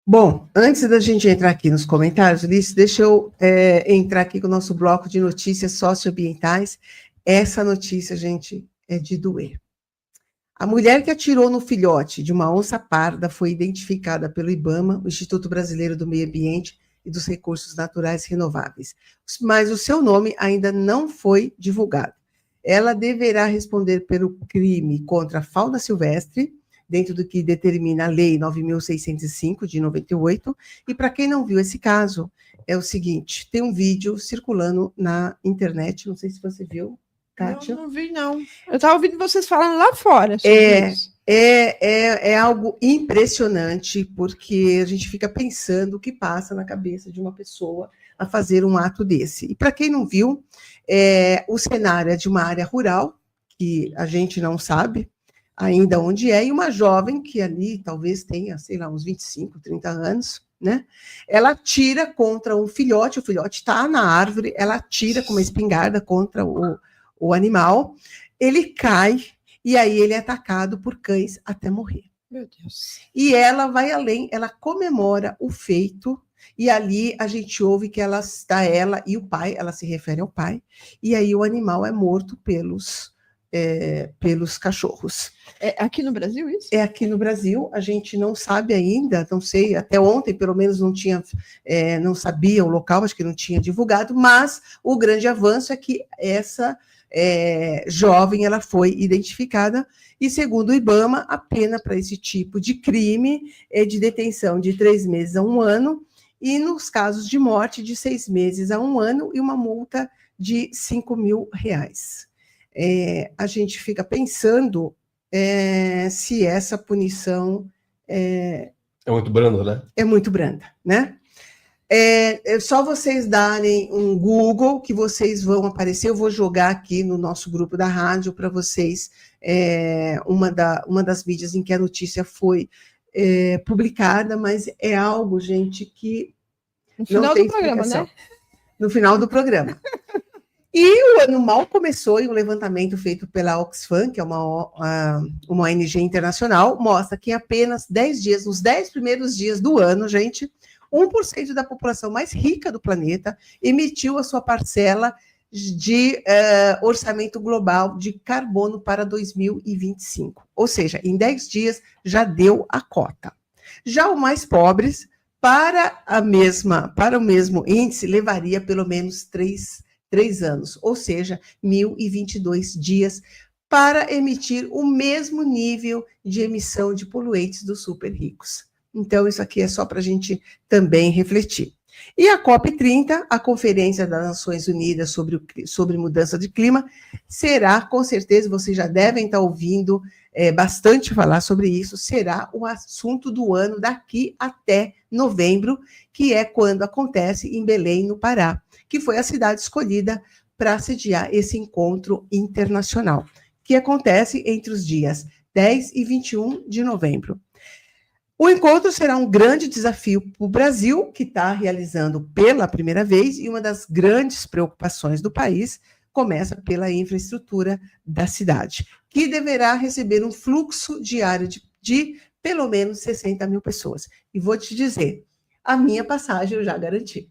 C: Bom, antes da gente entrar aqui nos comentários, Ulisses, deixa eu entrar aqui com o nosso bloco de notícias socioambientais. Essa notícia, gente, é de doer. A mulher que atirou no filhote de uma onça parda foi identificada pelo IBAMA, o Instituto Brasileiro do Meio Ambiente e dos Recursos Naturais Renováveis, mas o seu nome ainda não foi divulgado. Ela deverá responder pelo crime contra a fauna silvestre, dentro do que determina a Lei 9.605, de 98, e para quem não viu esse caso, é o seguinte, tem um vídeo circulando na internet, não sei se você viu, Kátia.
E: Não vi, não. Eu estava ouvindo vocês falando lá fora sobre isso.
C: É algo impressionante, porque a gente fica pensando o que passa na cabeça de uma pessoa a fazer um ato desse. E para quem não viu, o cenário é de uma área rural, que a gente não sabe ainda onde é, e uma jovem que ali talvez tenha, sei lá, uns 25, 30 anos, né? Ela atira contra um filhote, o filhote está na árvore, ela atira com uma espingarda contra o animal, ele cai, e aí ele é atacado por cães até morrer.
E: Meu Deus.
C: E ela vai além, ela comemora o feito, e ali a gente ouve que ela e o pai, ela se refere ao pai, e aí o animal é morto pelos pelos cachorros.
E: É aqui no Brasil isso?
C: É aqui no Brasil, a gente não sabe ainda, não sei, até ontem pelo menos não sabia o local, acho que não tinha divulgado, mas o grande avanço é que essa jovem ela foi identificada e, segundo o IBAMA, a pena para esse tipo de crime é de detenção de 3 meses a 1 ano e, nos casos de morte, de 6 meses a 1 ano e uma multa de R$ 5.000. A gente fica pensando se essa punição
D: é muito branda, né?
C: É muito branda, né? É só vocês darem um Google que vocês vão aparecer. Eu vou jogar aqui no nosso grupo da rádio para vocês uma das mídias em que a notícia foi publicada, mas é algo, gente, que
E: no final do programa, né?
C: No final do programa. E o ano mal começou e um levantamento feito pela Oxfam, que é uma ONG internacional, mostra que em apenas 10 dias, nos 10 primeiros dias do ano, gente, 1% da população mais rica do planeta emitiu a sua parcela de orçamento global de carbono para 2025. Ou seja, em 10 dias já deu a cota. Já os mais pobres, para o mesmo índice, levaria pelo menos 3 anos, ou seja, 1.022 dias para emitir o mesmo nível de emissão de poluentes dos super ricos. Então, isso aqui é só para a gente também refletir. E a COP30, a Conferência das Nações Unidas sobre Mudança de Clima, será, com certeza, vocês já devem estar ouvindo bastante falar sobre isso, será o assunto do ano daqui até novembro, que é quando acontece em Belém, no Pará, que foi a cidade escolhida para sediar esse encontro internacional, que acontece entre os dias 10 e 21 de novembro. O encontro será um grande desafio para o Brasil, que está realizando pela primeira vez, e uma das grandes preocupações do país começa pela infraestrutura da cidade, que deverá receber um fluxo diário de pelo menos 60 mil pessoas. E vou te dizer, a minha passagem eu já garanti.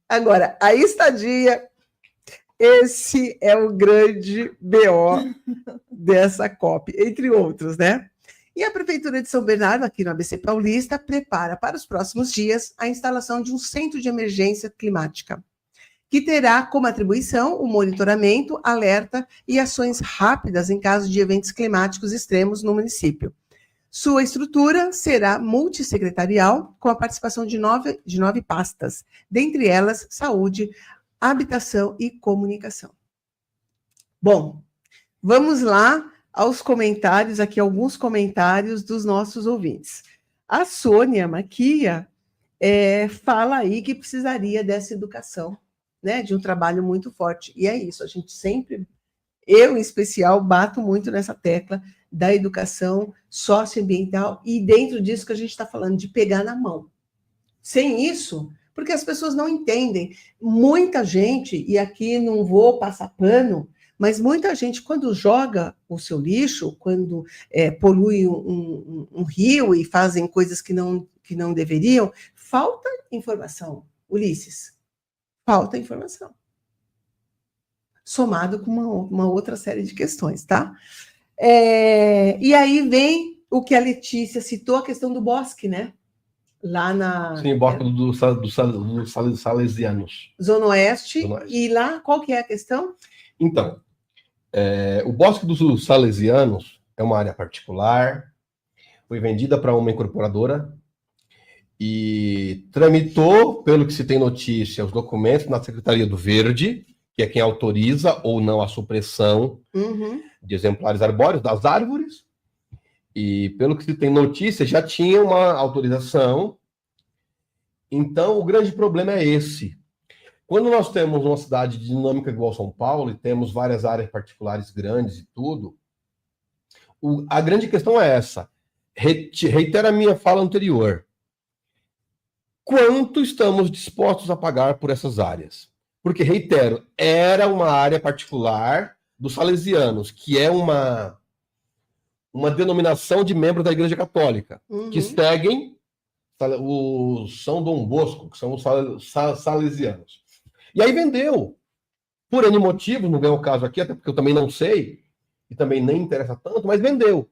C: Agora, a estadia, esse é o grande BO dessa COP, entre outros, né? E a Prefeitura de São Bernardo, aqui no ABC Paulista, prepara para os próximos dias a instalação de um centro de emergência climática, que terá como atribuição o monitoramento, alerta e ações rápidas em caso de eventos climáticos extremos no município. Sua estrutura será multissecretarial, com a participação de 9 pastas, dentre elas saúde, habitação e comunicação. Bom, vamos lá aos comentários, aqui alguns comentários dos nossos ouvintes. A Sônia Maquia fala aí que precisaria dessa educação, né, de um trabalho muito forte. E é isso, a gente sempre, eu em especial, bato muito nessa tecla da educação socioambiental e dentro disso que a gente está falando, de pegar na mão. Sem isso, porque as pessoas não entendem. Muita gente, e aqui não vou passar pano, mas muita gente, quando joga o seu lixo, quando polui um rio e fazem coisas que não deveriam, falta informação, Ulisses. Falta informação. Somado com uma outra série de questões, tá? E aí vem o que a Letícia citou, a questão do bosque, né? Lá na...
D: Sim, o bosque dos Salesianos.
C: Zona Oeste. E lá, qual que é a questão?
D: Então, o Bosque dos Salesianos é uma área particular, foi vendida para uma incorporadora e tramitou, pelo que se tem notícia, os documentos na Secretaria do Verde, que é quem autoriza ou não a supressão de exemplares arbóreos das árvores, e pelo que se tem notícia, já tinha uma autorização. Então, o grande problema é esse. Quando nós temos uma cidade dinâmica igual São Paulo e temos várias áreas particulares grandes e tudo, a grande questão é essa. Reitero a minha fala anterior. Quanto estamos dispostos a pagar por essas áreas? Porque, reitero, era uma área particular dos Salesianos, que é uma denominação de membros da Igreja Católica, que seguem o São Dom Bosco, que são os Salesianos. E aí vendeu. Por N motivos, não vem o caso aqui, até porque eu também não sei. e também nem interessa tanto, mas vendeu.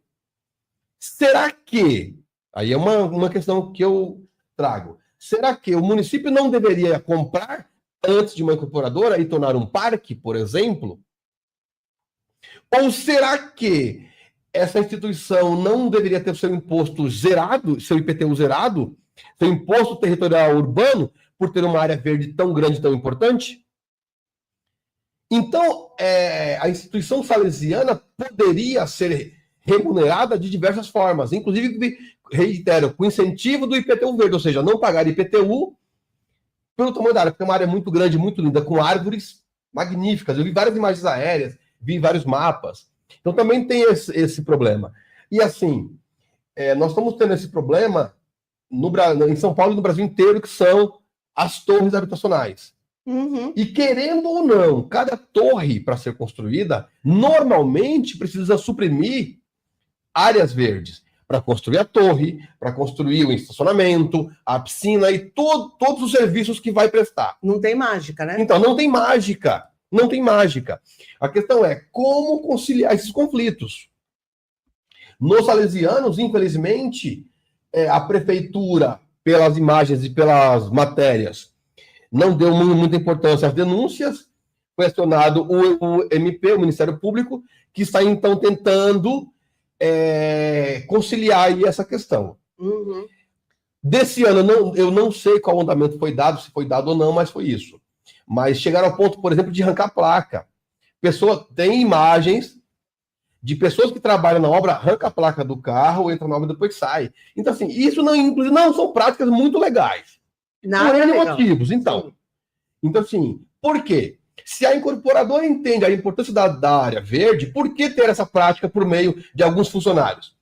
D: Será que, aí é uma questão que eu trago, será que o município não deveria comprar antes de uma incorporadora e tornar um parque, por exemplo? Ou será que essa instituição não deveria ter seu imposto zerado, seu IPTU zerado, seu imposto territorial urbano, por ter uma área verde tão grande, tão importante? Então, a instituição salesiana poderia ser remunerada de diversas formas, inclusive, reitero, com incentivo do IPTU verde, ou seja, não pagar IPTU pelo tamanho da área, porque é uma área muito grande, muito linda, com árvores magníficas. Eu vi várias imagens aéreas, vi vários mapas. Então também tem esse problema. E assim, nós estamos tendo esse problema em São Paulo e no Brasil inteiro, que são as torres habitacionais.
C: Uhum.
D: E querendo ou não, cada torre para ser construída, normalmente precisa suprimir áreas verdes para construir a torre, para construir o estacionamento, a piscina e todos os serviços que vai prestar.
C: Não tem mágica, né?
D: Então, não tem mágica. Não tem mágica. A questão é como conciliar esses conflitos. Nos salesianos, infelizmente, a prefeitura, pelas imagens e pelas matérias, não deu muita importância às denúncias. Foi acionado o MP, o Ministério Público, que está, então, tentando conciliar aí essa questão.
C: Uhum.
D: Desse ano, eu não sei qual andamento foi dado, se foi dado ou não, mas foi isso. Mas chegaram ao ponto, por exemplo, de arrancar placa. Tem imagens de pessoas que trabalham na obra, arranca a placa do carro, entra na obra e depois sai. Então, assim, isso não, inclusive, não são práticas muito legais.
C: Nada
D: por N
C: legal.
D: motivos. Então, assim, por quê? Se a incorporadora entende a importância da área verde, por que ter essa prática por meio de alguns funcionários?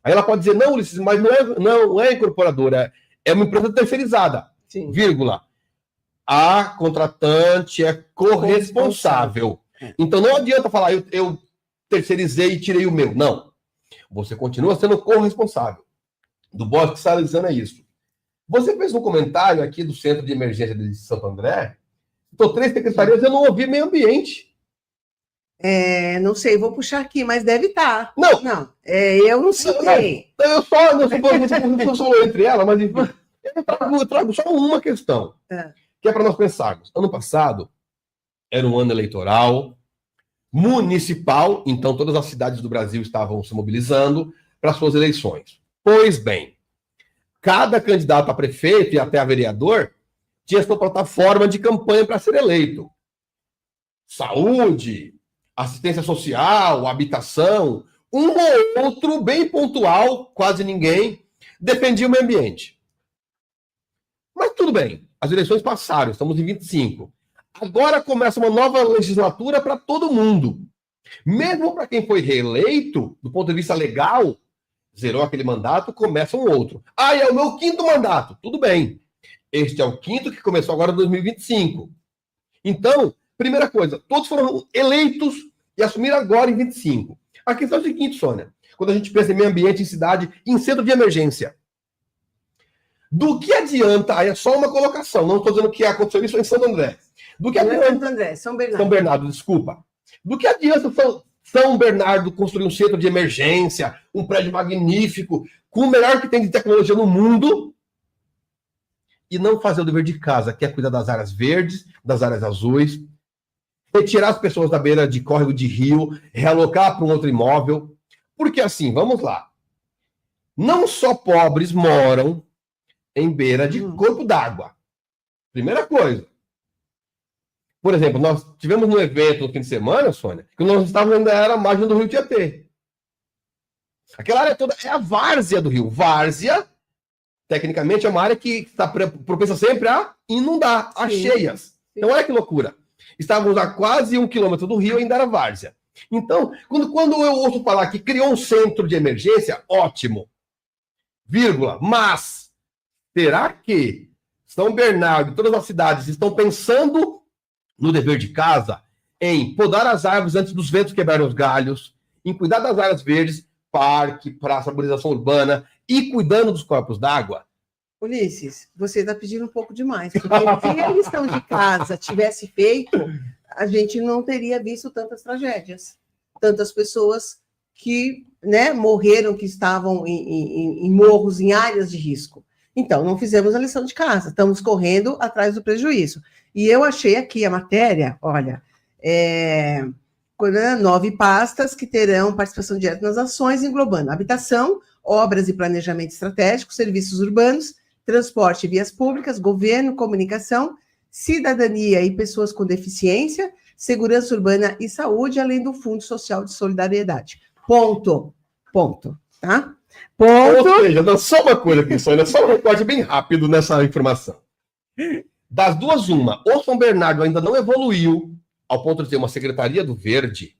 D: Aí ela pode dizer, não, Ulisses, mas não é incorporadora, é uma empresa terceirizada,
C: Sim.
D: vírgula. A contratante é corresponsável. Então não adianta falar, eu terceirizei e tirei o meu. Não. Você continua sendo corresponsável. Do Bosque Salesiano é isso. Você fez um comentário aqui do Centro de Emergência de Santo André. Estou 3 secretarias, eu não ouvi meio ambiente.
C: Não sei, vou puxar aqui, mas deve estar.
D: Não.
C: Eu não sei.
D: Eu só falou entre elas, mas enfim, eu trago só uma questão, que é para nós pensarmos. Ano passado era um ano eleitoral municipal, então todas as cidades do Brasil estavam se mobilizando para suas eleições. Pois bem, cada candidato a prefeito e até a vereador tinha sua plataforma de campanha para ser eleito. Saúde, assistência social, habitação, um ou outro bem pontual, quase ninguém, defendia o meio ambiente. Mas tudo bem, as eleições passaram, estamos em 25. Agora começa uma nova legislatura para todo mundo. Mesmo para quem foi reeleito, do ponto de vista legal, zerou aquele mandato, começa um outro. É o meu 5º mandato. Tudo bem. Este é o 5º que começou agora em 2025. Então, primeira coisa, todos foram eleitos e assumiram agora em 25. A questão é a seguinte, Sônia, quando a gente pensa em meio ambiente, em cidade, em centro de emergência. Do que adianta, aí é só uma colocação, não estou dizendo que aconteceu isso em Santo André. Do que adianta,
C: Santo André, São Bernardo.
D: São Bernardo, desculpa. Do que adianta São Bernardo construir um centro de emergência, um prédio magnífico, com o melhor que tem de tecnologia no mundo, e não fazer o dever de casa, que é cuidar das áreas verdes, das áreas azuis, retirar as pessoas da beira de córrego de rio, realocar para um outro imóvel. Porque assim, vamos lá. Não só pobres moram em beira de corpo d'água. Primeira coisa. Por exemplo, nós tivemos um evento no fim de semana, Sônia, que nós estávamos ainda era a margem do Rio Tietê. Aquela área toda é a várzea do rio. Várzea, tecnicamente, é uma área que está propensa sempre a inundar, a cheias. Então, olha que loucura. Estávamos a quase 1 quilômetro do rio e ainda era várzea. Então, quando eu ouço falar que criou um centro de emergência, ótimo. Vírgula, mas será que São Bernardo e todas as cidades estão pensando no dever de casa, em podar as árvores antes dos ventos quebrarem os galhos, em cuidar das áreas verdes, parque, praça, arborização urbana e cuidando dos corpos d'água?
C: Ulisses, você está pedindo um pouco demais, porque se a lição de casa tivesse feito, a gente não teria visto tantas tragédias. tantas pessoas que, né, morreram, que estavam em morros, em áreas de risco. Então, não fizemos a lição de casa, estamos correndo atrás do prejuízo. E eu achei aqui a matéria, olha, 9 pastas que terão participação direta nas ações, englobando habitação, obras e planejamento estratégico, serviços urbanos, transporte e vias públicas, governo, comunicação, cidadania e pessoas com deficiência, segurança urbana e saúde, além do Fundo Social de Solidariedade. Ponto, tá? Ponto.
D: Ou seja, só uma coisa aqui, Sônia, só um recorte bem rápido nessa informação. Das duas, uma, o São Bernardo ainda não evoluiu ao ponto de ter uma Secretaria do Verde.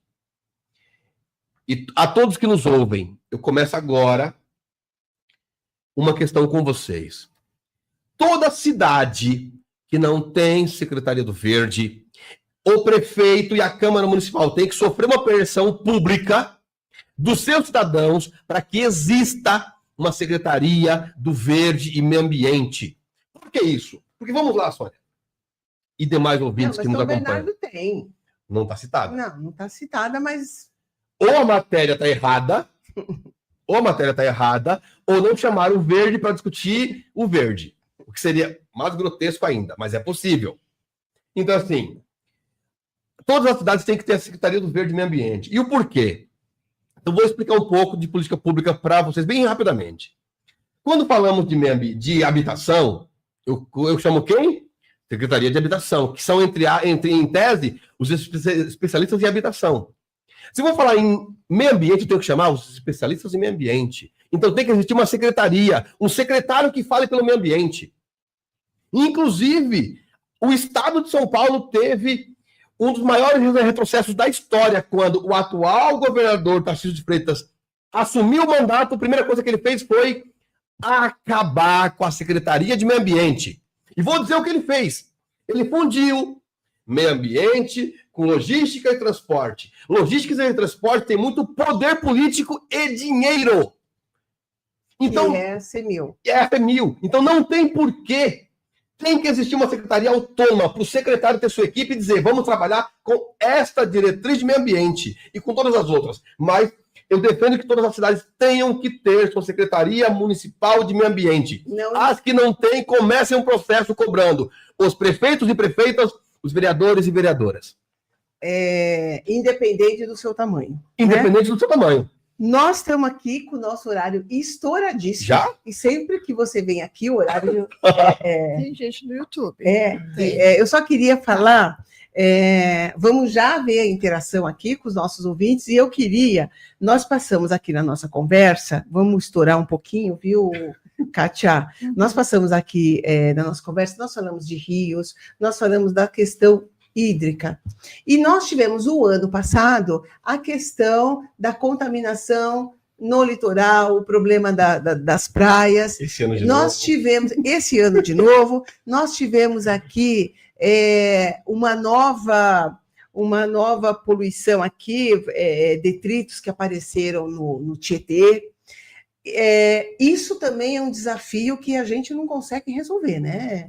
D: E a todos que nos ouvem, eu começo agora uma questão com vocês. Toda cidade que não tem Secretaria do Verde, o prefeito e a Câmara Municipal têm que sofrer uma pressão pública dos seus cidadãos para que exista uma Secretaria do Verde e Meio Ambiente. Por que isso? Porque vamos lá, Sônia. E demais ouvintes que nos acompanham.
C: Bernardo tem.
D: Não está citada.
C: Não está citada, mas...
D: Ou a matéria está errada, ou não chamaram o verde para discutir o verde. O que seria mais grotesco ainda, mas é possível. Então, assim, todas as cidades têm que ter a Secretaria do Verde e Meio Ambiente. E o porquê? Eu vou explicar um pouco de política pública para vocês, bem rapidamente. Quando falamos de habitação, eu chamo quem? Secretaria de Habitação, que são, em tese, os especialistas em habitação. Se eu vou falar em meio ambiente, eu tenho que chamar os especialistas em meio ambiente. Então tem que existir uma secretaria, um secretário que fale pelo meio ambiente. Inclusive, o Estado de São Paulo teve um dos maiores retrocessos da história, quando o atual governador Tarcísio de Freitas assumiu o mandato, a primeira coisa que ele fez foi acabar com a Secretaria de Meio Ambiente. E vou dizer o que ele fez. Ele fundiu meio ambiente com logística e transporte. Logística e transporte tem muito poder político e dinheiro. Então,
C: é a CEMIL.
D: É a CEMIL. Então não tem porquê. Tem que existir uma secretaria autônoma para o secretário ter sua equipe e dizer, vamos trabalhar com esta diretriz de meio ambiente e com todas as outras. Mas eu defendo que todas as cidades tenham que ter sua secretaria municipal de meio ambiente. Não. As que não têm, comecem um processo cobrando os prefeitos e prefeitas, os vereadores e vereadoras.
C: Independente do seu tamanho.
D: Independente do seu tamanho.
C: Nós estamos aqui com o nosso horário estouradíssimo.
D: Já?
C: E sempre que você vem aqui, o horário...
E: Tem gente no YouTube.
C: Eu só queria falar... vamos já ver a interação aqui com os nossos ouvintes, e eu queria... Nós passamos aqui na nossa conversa, vamos estourar um pouquinho, viu, Kátia? Nós passamos aqui na nossa conversa, nós falamos de rios, nós falamos da questão hídrica. E nós tivemos o ano passado a questão da contaminação no litoral, o problema das praias.
D: Esse ano de
C: nós
D: novo.
C: Tivemos, esse ano de novo, nós tivemos aqui uma nova poluição aqui, detritos que apareceram no Tietê. Isso também é um desafio que a gente não consegue resolver, né?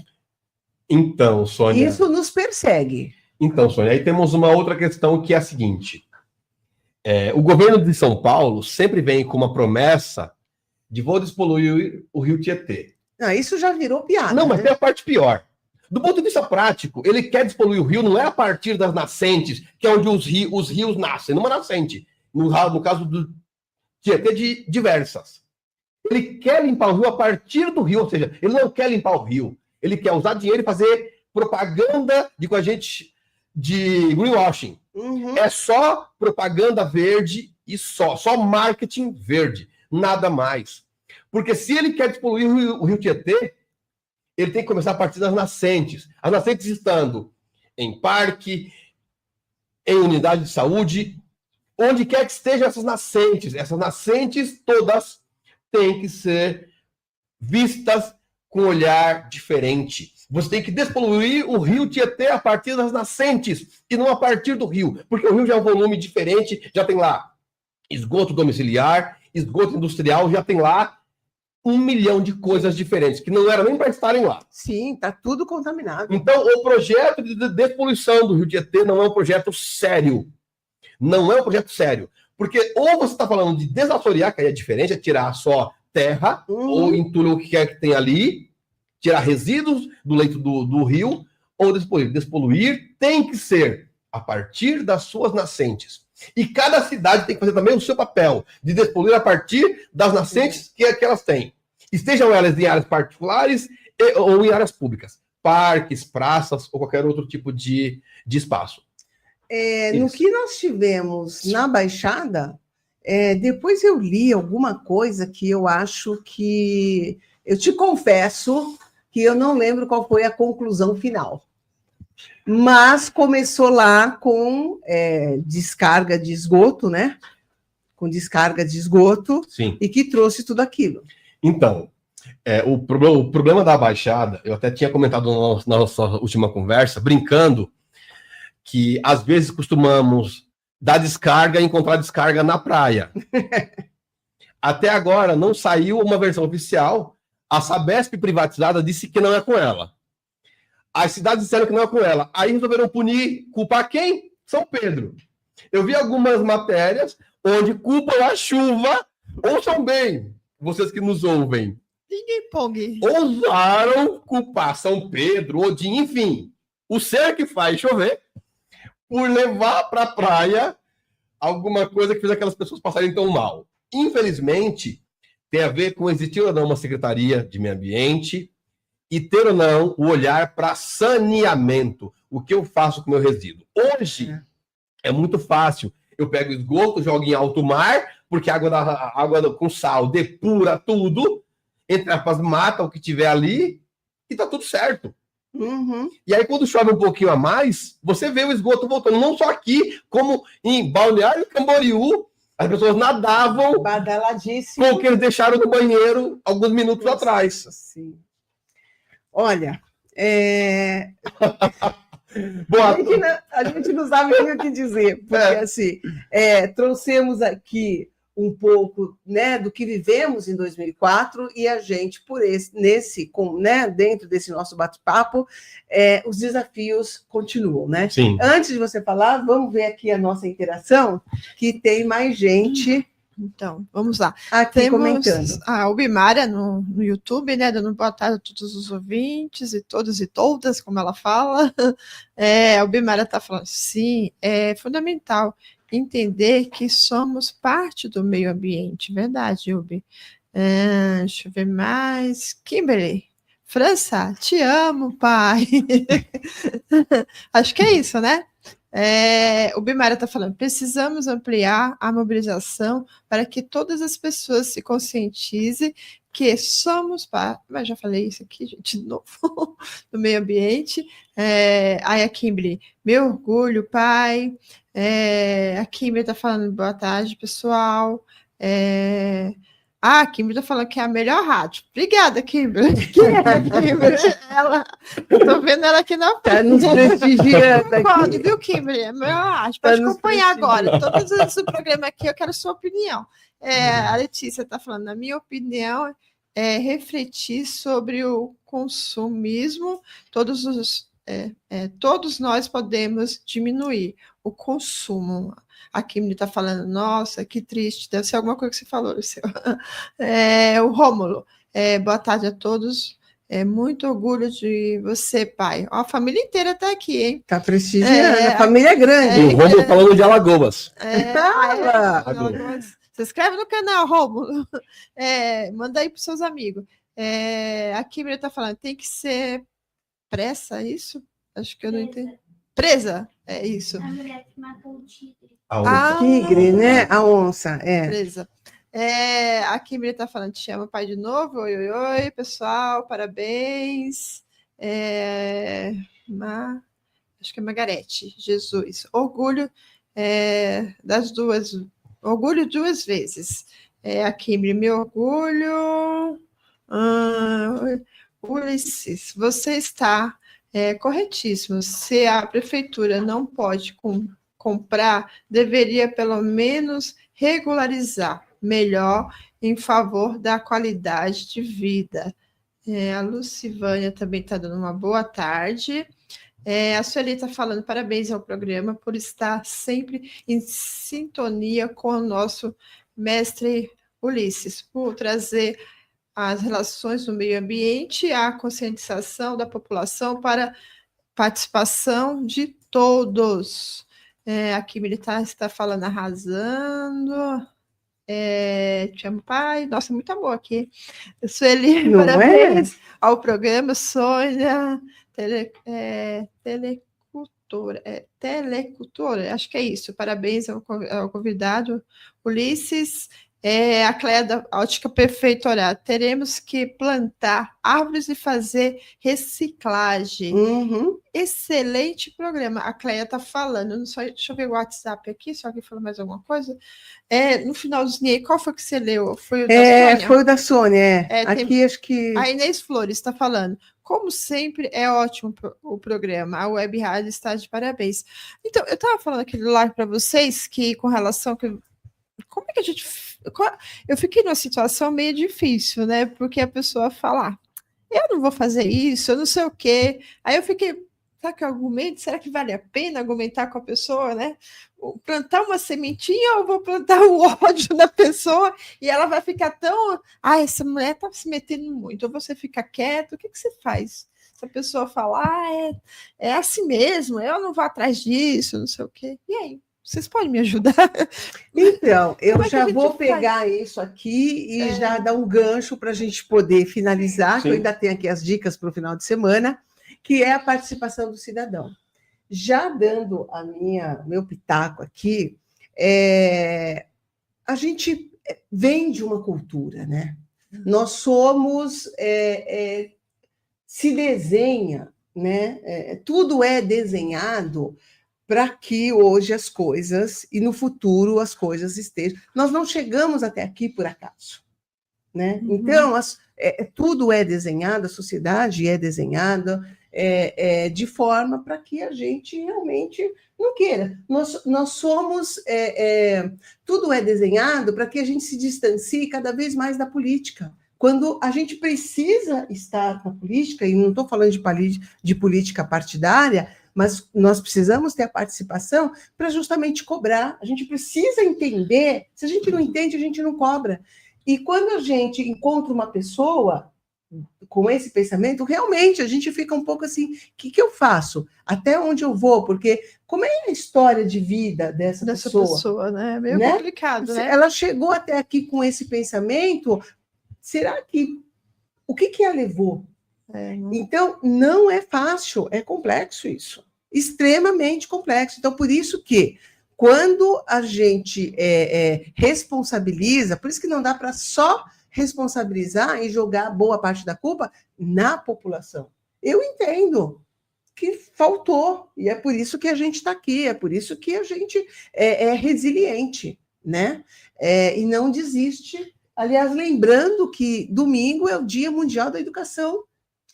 D: Então, Sônia...
C: Isso nos persegue.
D: Então, Sônia, aí temos uma outra questão que é a seguinte. O governo de São Paulo sempre vem com uma promessa de vou despoluir o rio Tietê.
C: Não, isso já virou piada.
D: Não, mas tem a parte pior. Do ponto de vista prático, ele quer despoluir o rio não é a partir das nascentes, que é onde os rios nascem, numa nascente. No caso do Tietê, de diversas. Ele quer limpar o rio a partir do rio, ou seja, ele não quer limpar o rio. Ele quer usar dinheiro e fazer propaganda de greenwashing.
C: Uhum.
D: É só propaganda verde e só marketing verde, nada mais. Porque se ele quer despoluir o rio Tietê, ele tem que começar a partir das nascentes. As nascentes estando em parque, em unidade de saúde, onde quer que estejam essas nascentes todas têm que ser vistas com um olhar diferente. Você tem que despoluir o rio Tietê a partir das nascentes e não a partir do rio, porque o rio já é um volume diferente, já tem lá esgoto domiciliar, esgoto industrial, já tem lá 1 milhão de coisas diferentes, que não era nem para estarem lá.
C: Sim, está tudo contaminado.
D: Então, o projeto de despoluição do rio Tietê não é um projeto sério. Não é um projeto sério. Porque ou você está falando de desassorear, que aí é diferente, é tirar só terra, ou entulhar o que quer que tem ali, tirar resíduos do leito do rio, ou despoluir. Despoluir tem que ser a partir das suas nascentes. E cada cidade tem que fazer também o seu papel de despoluir a partir das nascentes que elas têm. Estejam elas em áreas particulares ou em áreas públicas. Parques, praças ou qualquer outro tipo de espaço.
C: No que nós tivemos na Baixada, depois eu li alguma coisa que eu acho que... Eu te confesso que eu não lembro qual foi a conclusão final. Mas começou lá com descarga de esgoto, né? Com descarga de esgoto.
D: Sim.
C: E que trouxe tudo aquilo.
D: Então, o problema da Baixada, eu até tinha comentado na nossa última conversa, brincando, que às vezes costumamos dar descarga e encontrar descarga na praia. Até agora não saiu uma versão oficial. A Sabesp privatizada disse que não é com ela. As cidades disseram que não é com ela. Aí resolveram culpar quem? São Pedro. Eu vi algumas matérias onde culpam a chuva. Ouçam bem, vocês que nos ouvem.
E: Ping-pong.
D: Ousaram culpar São Pedro, Odin, enfim, o ser que faz chover, por levar para a praia alguma coisa que fez aquelas pessoas passarem tão mal. Infelizmente, tem a ver com existir ou não uma Secretaria de Meio Ambiente e ter ou não o olhar para saneamento. O que eu faço com o meu resíduo? Hoje é muito fácil. Eu pego esgoto, jogo em alto mar, porque a água com sal depura tudo, entre aspas, mata o que tiver ali e tá tudo certo.
C: Uhum.
D: E aí, quando chove um pouquinho a mais, você vê o esgoto voltando, não só aqui, como em Balneário Camboriú, as pessoas nadavam
C: Badaladíssimo.
D: com o que eles deixaram no banheiro alguns minutos atrás.
C: Sim. Olha, a gente não sabe nem o que dizer, porque assim, trouxemos aqui um pouco, né, do que vivemos em 2004 e a gente, dentro desse nosso bate-papo, os desafios continuam, né?
D: Sim.
C: Antes de você falar, vamos ver aqui a nossa interação, que tem mais gente.
E: Então, vamos lá.
C: Aqui comentando.
E: A Ubimara no YouTube, né, dando boa tarde a todos os ouvintes e todos e todas, como ela fala. A Ubimara está falando, sim, é fundamental entender que somos parte do meio ambiente. Verdade, Ubi. Deixa eu ver mais. Kimberly. França, te amo, pai. Acho que é isso, né? O Bimara está falando, precisamos ampliar a mobilização para que todas as pessoas se conscientizem que somos mas já falei isso aqui, gente, de novo, do meio ambiente. Aí a Kimberly, meu orgulho, pai. A Kimberly está falando, boa tarde, pessoal. A Kimberly está falando que é a melhor rádio. Obrigada, Kimberly. Quem é a Kimberly? Eu estou vendo ela aqui na
C: frente. Está nos prestigiando.
E: Pode, viu, Kimberly? É a melhor rádio. Pode acompanhar agora. Todos os programas aqui, eu quero sua opinião. A Letícia está falando, na minha opinião, refletir sobre o consumismo. Todos nós podemos diminuir o consumo. A Kimberly está falando, nossa, que triste, deve ser alguma coisa que você falou, Lucio. O Rômulo, boa tarde a todos, muito orgulho de você, pai. A família inteira está aqui, hein?
C: Está prestigiando, a família é grande.
D: O Rômulo falando de Alagoas.
E: Alagoas. Se inscreve no canal, Rômulo. Manda aí para os seus amigos. A Kimberly está falando, tem que ser pressa, isso? Acho que eu não entendi. Presa, é isso.
F: A mulher que matou o tigre.
C: Tigre, né? A onça,
E: Presa. A Kimberly está falando, te amo, pai, de novo. Oi, oi, oi, pessoal, parabéns. Acho que é Margarete, Jesus. Orgulho das duas. Orgulho 2 vezes. A Kimberly, meu orgulho. Ulisses, você está corretíssimo. Se a prefeitura não pode comprar, deveria pelo menos regularizar melhor em favor da qualidade de vida. A Lucivânia também está dando uma boa tarde. A Sueli está falando, parabéns ao programa por estar sempre em sintonia com o nosso mestre Ulisses, por trazer as relações no meio ambiente, a conscientização da população para participação de todos. Aqui Militar está falando, arrasando. Te amo, pai. Nossa, muito amor aqui. Sueli, parabéns ao programa. Sônia, telecultora, acho que é isso. Parabéns ao convidado Ulisses. A Cléia da Ótica Perfeitora. Teremos que plantar árvores e fazer reciclagem. Excelente programa. A Cléia está falando. Deixa eu ver o WhatsApp aqui, se alguém falou mais alguma coisa. No finalzinho, qual foi que você leu? Foi o da Sônia?
C: Foi o da Sônia. Aqui acho que...
E: A Inês Flores está falando. Como sempre, é ótimo o programa. A Web Rádio está de parabéns. Então, eu estava falando aquele live para vocês que, com relação... Como é que a gente... Eu fiquei numa situação meio difícil, né? Porque a pessoa fala, eu não vou fazer isso, eu não sei o quê. Aí eu fiquei, será que eu argumento? Será que vale a pena argumentar com a pessoa, né? Plantar uma sementinha ou vou plantar o ódio na pessoa e ela vai ficar tão... essa mulher está se metendo muito. Ou você fica quieto, o que você faz? Se a pessoa falar, é assim mesmo, eu não vou atrás disso, não sei o quê. E aí? Vocês podem me ajudar?
C: Então, eu já vou pegar isso aqui e já dar um gancho para a gente poder finalizar, que eu ainda tenho aqui as dicas para o final de semana, que é a participação do cidadão. Já dando meu pitaco aqui, a gente vem de uma cultura, né? Nós somos... se desenha, né? Tudo é desenhado para que hoje as coisas, e no futuro as coisas estejam... Nós não chegamos até aqui por acaso, né? Então, tudo é desenhado, a sociedade é desenhada de forma para que a gente realmente não queira. Nós somos... tudo é desenhado para que a gente se distancie cada vez mais da política. Quando a gente precisa estar na política, e não estou falando de política partidária, mas nós precisamos ter a participação para justamente cobrar. A gente precisa entender. Se a gente não entende, a gente não cobra. E quando a gente encontra uma pessoa com esse pensamento, realmente a gente fica um pouco assim, o que eu faço? Até onde eu vou? Porque como é a história de vida dessa pessoa,
E: né? É meio complicado, né?
C: Ela chegou até aqui com esse pensamento, será que... O que a levou? Então, não é fácil, é complexo isso. Extremamente complexo. Então, por isso que, quando a gente responsabiliza, por isso que não dá para só responsabilizar e jogar boa parte da culpa na população. Eu entendo que faltou, e é por isso que a gente está aqui, é por isso que a gente é resiliente, né? E não desiste. Aliás, lembrando que domingo é o Dia Mundial da Educação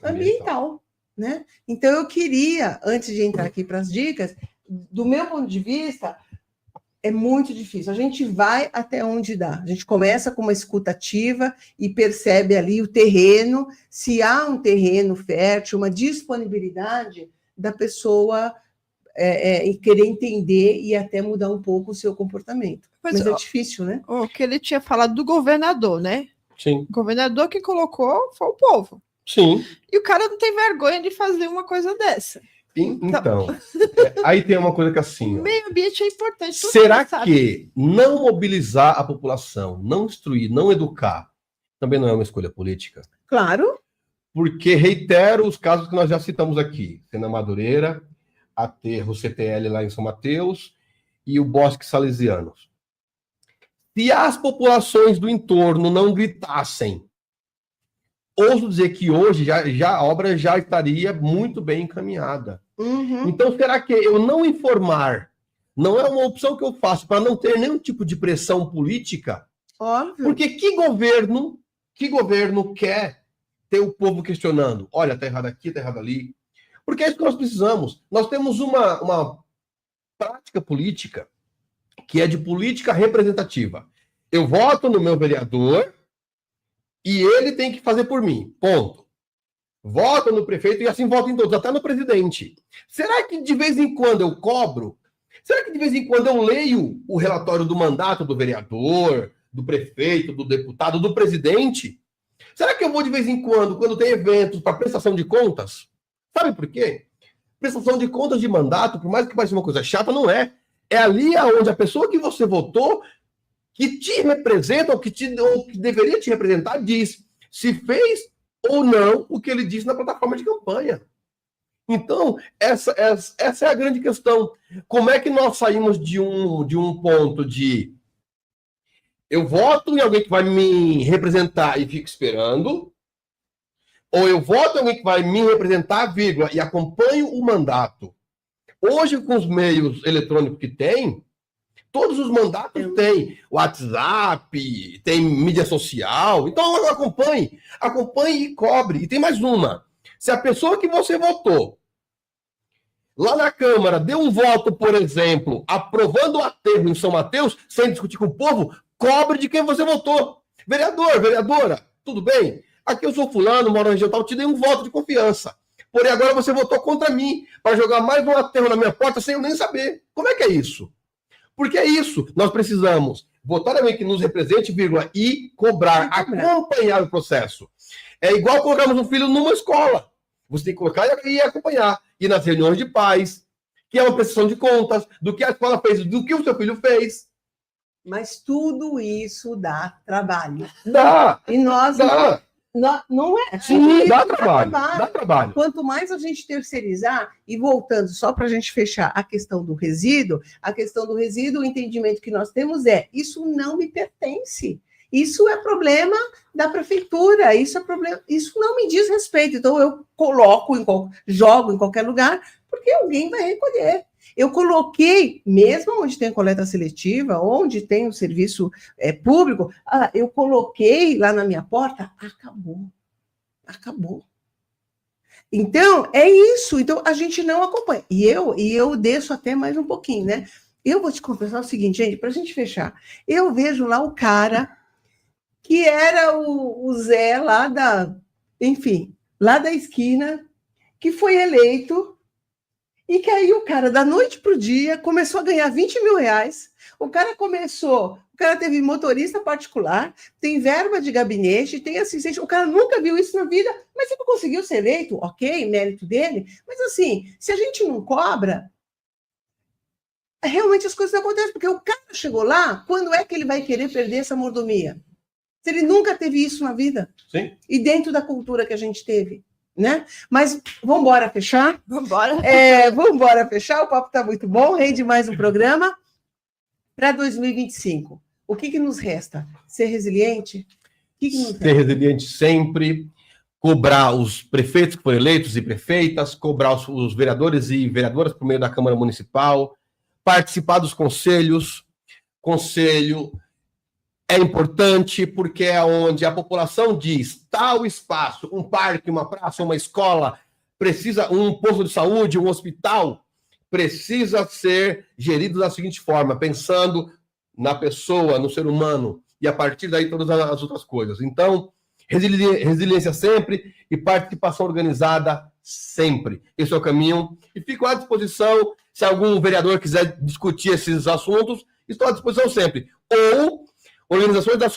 C: Ambiental, né? Então, eu queria, antes de entrar aqui para as dicas, do meu ponto de vista, é muito difícil. A gente vai até onde dá. A gente começa com uma escuta ativa e percebe ali o terreno, se há um terreno fértil, uma disponibilidade da pessoa querer entender e até mudar um pouco o seu comportamento. Mas é difícil, né?
E: O que ele tinha falado do governador, né?
B: Sim.
E: O governador que colocou foi o povo.
B: Sim.
E: E o cara não tem vergonha de fazer uma coisa dessa.
B: Então, aí tem uma coisa que assim...
E: O meio ambiente é importante.
B: Será que não mobilizar a população, não instruir, não educar, também não é uma escolha política?
C: Claro.
B: Porque, reitero os casos que nós já citamos aqui. Sena Madureira, Aterro CTL lá em São Mateus e o Bosque Salesianos. Se as populações do entorno não gritassem, ouso dizer que hoje já a obra já estaria muito bem encaminhada. Então, será que eu não informar não é uma opção que eu faço para não ter nenhum tipo de pressão política?
C: Óbvio.
B: Porque que governo quer ter o povo questionando? Olha, tá errado aqui, tá errado ali. Porque é isso que nós precisamos. Nós temos uma prática política que é de política representativa. Eu voto no meu vereador e ele tem que fazer por mim. Ponto.
D: votam no prefeito e assim votam em todos, até no presidente. Será que de vez em quando eu cobro? Será que de vez em quando eu leio o relatório do mandato do vereador, do prefeito, do deputado, do presidente? Será que eu vou de vez em quando tem eventos para prestação de contas? Sabe por quê? Prestação de contas de mandato, por mais que pareça uma coisa chata, não é. É ali onde a pessoa que você votou, que te representa, ou que deveria te representar, diz se fez ou não o que ele disse na plataforma de campanha. Então, essa é a grande questão. Como é que nós saímos de um ponto de eu voto em alguém que vai me representar e fico esperando, ou eu voto em alguém que vai me representar, vírgula, e acompanho o mandato. Hoje, com os meios eletrônicos que tem, todos os mandatos têm WhatsApp, tem mídia social. Então, acompanhe e cobre. E tem mais uma. Se a pessoa que você votou lá na Câmara deu um voto, por exemplo, aprovando o aterro em São Mateus, sem discutir com o povo, cobre de quem você votou. Vereador, vereadora, tudo bem? Aqui eu sou fulano, moro na região tal, te dei um voto de confiança. Porém, agora você votou contra mim para jogar mais um aterro na minha porta sem eu nem saber. Como é que é isso? Porque é isso. Nós precisamos votar alguém que nos represente, vírgula, e cobrar, acompanhar o processo. É igual colocarmos um filho numa escola. Você tem que colocar e acompanhar. E nas reuniões de pais, que é uma prestação de contas do que a escola fez, do que o seu filho fez.
C: Mas tudo isso dá trabalho.
D: Dá!
C: E nós
D: Dá!
C: Não é.
D: Sim, dá trabalho. Dá trabalho.
C: Quanto mais a gente terceirizar, e voltando só para a gente fechar a questão do resíduo, o entendimento que nós temos é: isso não me pertence. Isso é problema da prefeitura, isso não me diz respeito. Então, eu jogo em qualquer lugar, porque alguém vai recolher. Eu coloquei, mesmo onde tem coleta seletiva, onde tem o serviço público, eu coloquei lá na minha porta, acabou. Então, é isso. Então, a gente não acompanha. E eu desço até mais um pouquinho, né? Eu vou te confessar o seguinte, gente, para a gente fechar. Eu vejo lá o cara que era o Zé lá da esquina, que foi eleito, e que aí o cara, da noite para o dia, começou a ganhar 20 mil reais. O cara teve motorista particular, tem verba de gabinete, tem assistente. O cara nunca viu isso na vida, mas ele conseguiu ser eleito, ok, mérito dele. Mas assim, se a gente não cobra, realmente as coisas não acontecem, porque o cara chegou lá, quando é que ele vai querer perder essa mordomia? Se ele nunca teve isso na vida.
D: Sim.
C: E dentro da cultura que a gente teve. Né? Mas vamos embora fechar?
E: Vamos embora.
C: Vamos embora fechar, o papo está muito bom, rende mais um programa. Para 2025, o que nos resta? Ser resiliente?
D: Ser resiliente sempre, cobrar os prefeitos que foram eleitos e prefeitas, cobrar os vereadores e vereadoras por meio da Câmara Municipal, participar dos conselhos. Conselho é importante porque é onde a população diz tal espaço, um parque, uma praça, uma escola, precisa um posto de saúde, um hospital, precisa ser gerido da seguinte forma, pensando na pessoa, no ser humano, e a partir daí todas as outras coisas. Então, resiliência sempre e participação organizada sempre. Esse é o caminho. E fico à disposição, se algum vereador quiser discutir esses assuntos, estou à disposição sempre. Ou organizações da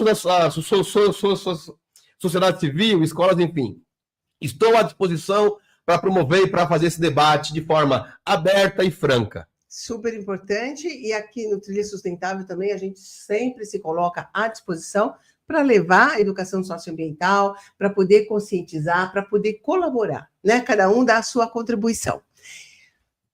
D: sociedade civil, escolas, enfim. Estou à disposição para promover e para fazer esse debate de forma aberta e franca.
C: Super importante. E aqui no Trilha Sustentável também a gente sempre se coloca à disposição para levar a educação socioambiental, para poder conscientizar, para poder colaborar, né? Cada um dá a sua contribuição.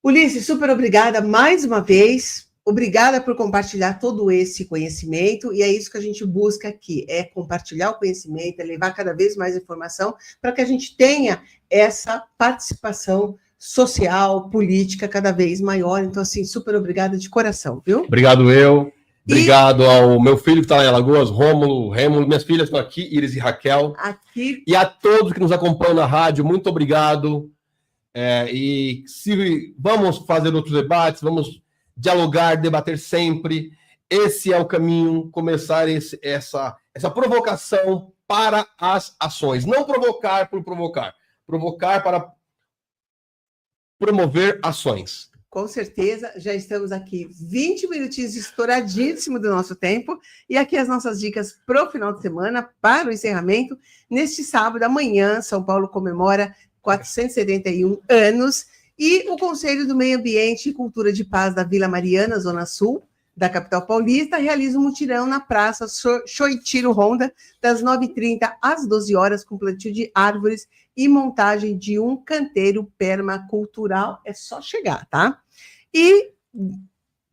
C: Ulisses, super obrigada mais uma vez. Obrigada por compartilhar todo esse conhecimento, e é isso que a gente busca aqui, é compartilhar o conhecimento, é levar cada vez mais informação para que a gente tenha essa participação social, política cada vez maior. Então, assim, super obrigada de coração, viu?
D: Obrigado obrigado ao meu filho que está lá em Alagoas, Rômulo, minhas filhas estão aqui, Iris e Raquel.
C: Aqui.
D: E a todos que nos acompanham na rádio, muito obrigado. E se vamos fazer outros debates, vamos dialogar, debater sempre. Esse é o caminho, começar essa provocação para as ações. Não provocar por provocar provocar, para promover ações.
C: Com certeza, já estamos aqui 20 minutinhos estouradíssimo do nosso tempo, e aqui as nossas dicas para o final de semana, para o encerramento. Neste sábado, amanhã, São Paulo comemora 471 anos, e o Conselho do Meio Ambiente e Cultura de Paz da Vila Mariana, Zona Sul, da capital paulista, realiza um mutirão na Praça Choitiro Honda, das 9h30 às 12 horas, com plantio de árvores e montagem de um canteiro permacultural. É só chegar, tá? E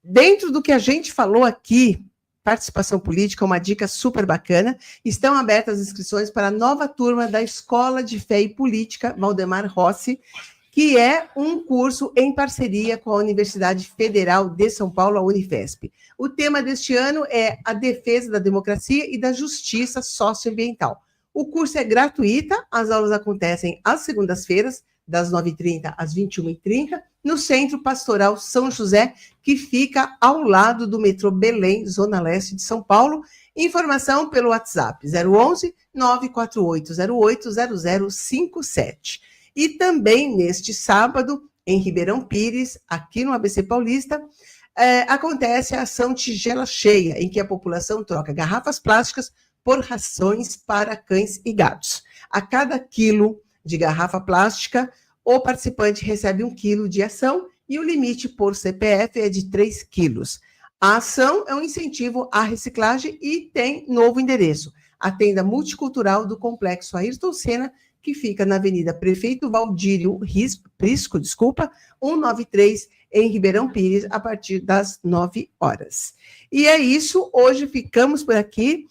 C: dentro do que a gente falou aqui, participação política, uma dica super bacana, estão abertas as inscrições para a nova turma da Escola de Fé e Política Valdemar Rossi, que é um curso em parceria com a Universidade Federal de São Paulo, a Unifesp. O tema deste ano é a defesa da democracia e da justiça socioambiental. O curso é gratuito, as aulas acontecem às segundas-feiras, das 9h30 às 21h30, no Centro Pastoral São José, que fica ao lado do metrô Belém, Zona Leste de São Paulo. Informação pelo WhatsApp 011 94808 0057. E também, neste sábado, em Ribeirão Pires, aqui no ABC Paulista, acontece a ação Tigela Cheia, em que a população troca garrafas plásticas por rações para cães e gatos. A cada quilo de garrafa plástica, o participante recebe 1 quilo de ação e o limite por CPF é de 3 quilos. A ação é um incentivo à reciclagem e tem novo endereço: a tenda multicultural do Complexo Ayrton Senna, que fica na Avenida Prefeito Valdírio Prisco, 193, em Ribeirão Pires, a partir das 9 horas. E é isso, hoje ficamos por aqui.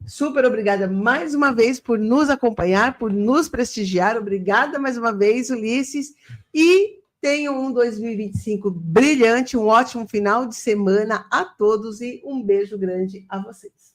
C: Super obrigada mais uma vez por nos acompanhar, por nos prestigiar. Obrigada mais uma vez, Ulisses. E tenham um 2025 brilhante, um ótimo final de semana a todos e um beijo grande a vocês.